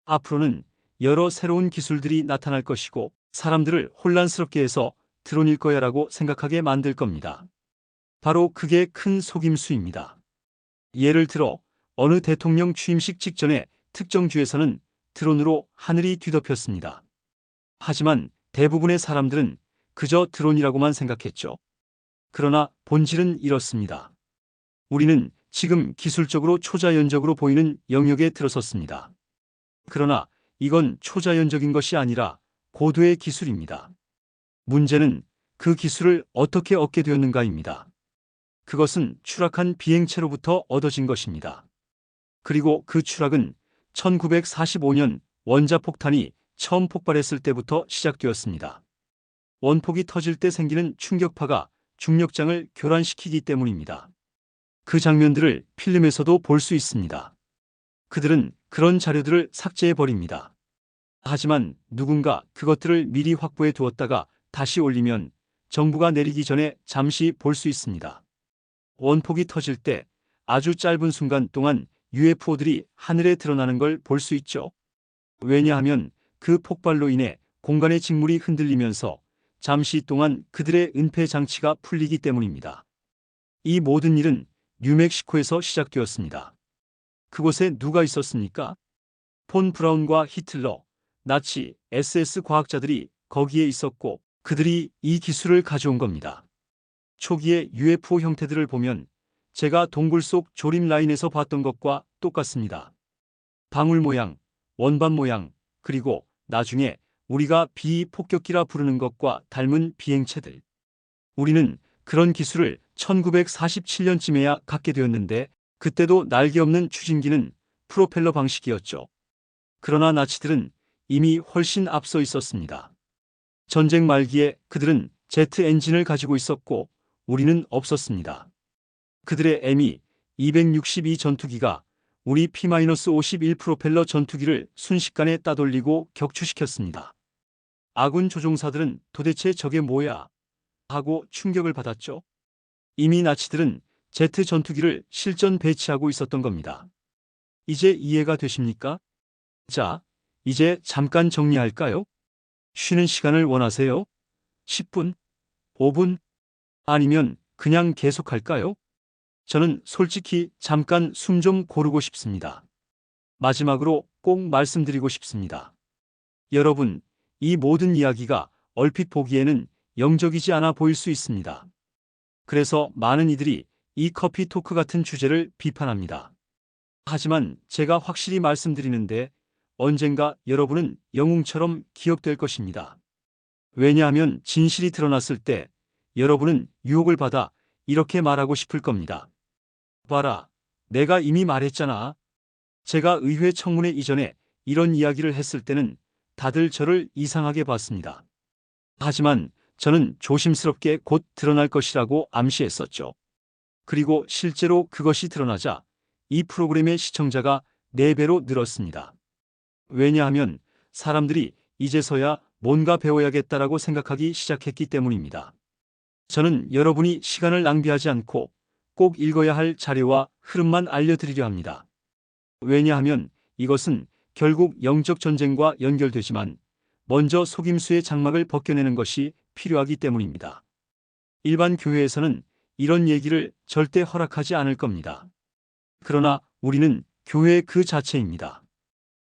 앞으로는 여러 새로운 기술들이 나타날 것이고 사람들을 혼란스럽게 해서 드론일 거야라고 생각하게 만들 겁니다. 바로 그게 큰 속임수입니다. 예를 들어 어느 대통령 취임식 직전에 특정 주에서는 드론으로 하늘이 뒤덮였습니다. 하지만 대부분의 사람들은 그저 드론이라고만 생각했죠. 그러나 본질은 이렇습니다. 우리는 지금 기술적으로 초자연적으로 보이는 영역에 들어섰습니다. 그러나 이건 초자연적인 것이 아니라 고도의 기술입니다. 문제는 그 기술을 어떻게 얻게 되었는가입니다. 그것은 추락한 비행체로부터 얻어진 것입니다. 그리고 그 추락은 1945년 원자폭탄이 처음 폭발했을 때부터 시작되었습니다. 원폭이 터질 때 생기는 충격파가 중력장을 교란시키기 때문입니다. 그 장면들을 필름에서도 볼 수 있습니다. 그들은 그런 자료들을 삭제해버립니다. 하지만 누군가 그것들을 미리 확보해 두었다가 다시 올리면 정부가 내리기 전에 잠시 볼 수 있습니다. 원폭이 터질 때 아주 짧은 순간 동안 UFO들이 하늘에 드러나는 걸 볼 수 있죠. 왜냐하면 그 폭발로 인해 공간의 직물이 흔들리면서 잠시 동안 그들의 은폐 장치가 풀리기 때문입니다. 이 모든 일은 뉴멕시코에서 시작되었습니다. 그곳에 누가 있었습니까? 폰 브라운과 히틀러, 나치, SS 과학자들이 거기에 있었고 그들이 이 기술을 가져온 겁니다. 초기의 UFO 형태들을 보면 제가 동굴 속 조림 라인에서 봤던 것과 똑같습니다. 방울 모양, 원반 모양, 그리고 나중에 우리가 비폭격기라 부르는 것과 닮은 비행체들. 우리는 그런 기술을 1947년쯤에야 갖게 되었는데 그때도 날개 없는 추진기는 프로펠러 방식이었죠. 그러나 나치들은 이미 훨씬 앞서 있었습니다. 전쟁 말기에 그들은 제트 엔진을 가지고 있었고 우리는 없었습니다. 그들의 Me-262 전투기가 우리 P-51 프로펠러 전투기를 순식간에 따돌리고 격추시켰습니다. 아군 조종사들은 도대체 저게 뭐야? 하고 충격을 받았죠. 이미 나치들은 제트 전투기를 실전 배치하고 있었던 겁니다. 이제 이해가 되십니까? 자, 이제 잠깐 정리할까요? 쉬는 시간을 원하세요? 10분? 5분? 아니면 그냥 계속할까요? 저는 솔직히 잠깐 숨 좀 고르고 싶습니다. 마지막으로 꼭 말씀드리고 싶습니다. 여러분, 이 모든 이야기가 얼핏 보기에는 영적이지 않아 보일 수 있습니다. 그래서 많은 이들이 이 커피 토크 같은 주제를 비판합니다. 하지만 제가 확실히 말씀드리는데 언젠가 여러분은 영웅처럼 기억될 것입니다. 왜냐하면 진실이 드러났을 때 여러분은 유혹을 받아 이렇게 말하고 싶을 겁니다. 봐라, 내가 이미 말했잖아. 제가 의회 청문회 이전에 이런 이야기를 했을 때는 다들 저를 이상하게 봤습니다. 하지만 저는 조심스럽게 곧 드러날 것이라고 암시했었죠. 그리고 실제로 그것이 드러나자 이 프로그램의 시청자가 4배로 늘었습니다. 왜냐하면 사람들이 이제서야 뭔가 배워야겠다라고 생각하기 시작했기 때문입니다. 저는 여러분이 시간을 낭비하지 않고 꼭 읽어야 할 자료와 흐름만 알려드리려 합니다. 왜냐하면 이것은 결국 영적 전쟁과 연결되지만 먼저 속임수의 장막을 벗겨내는 것이 필요하기 때문입니다. 일반 교회에서는 이런 얘기를 절대 허락하지 않을 겁니다. 그러나 우리는 교회 그 자체입니다.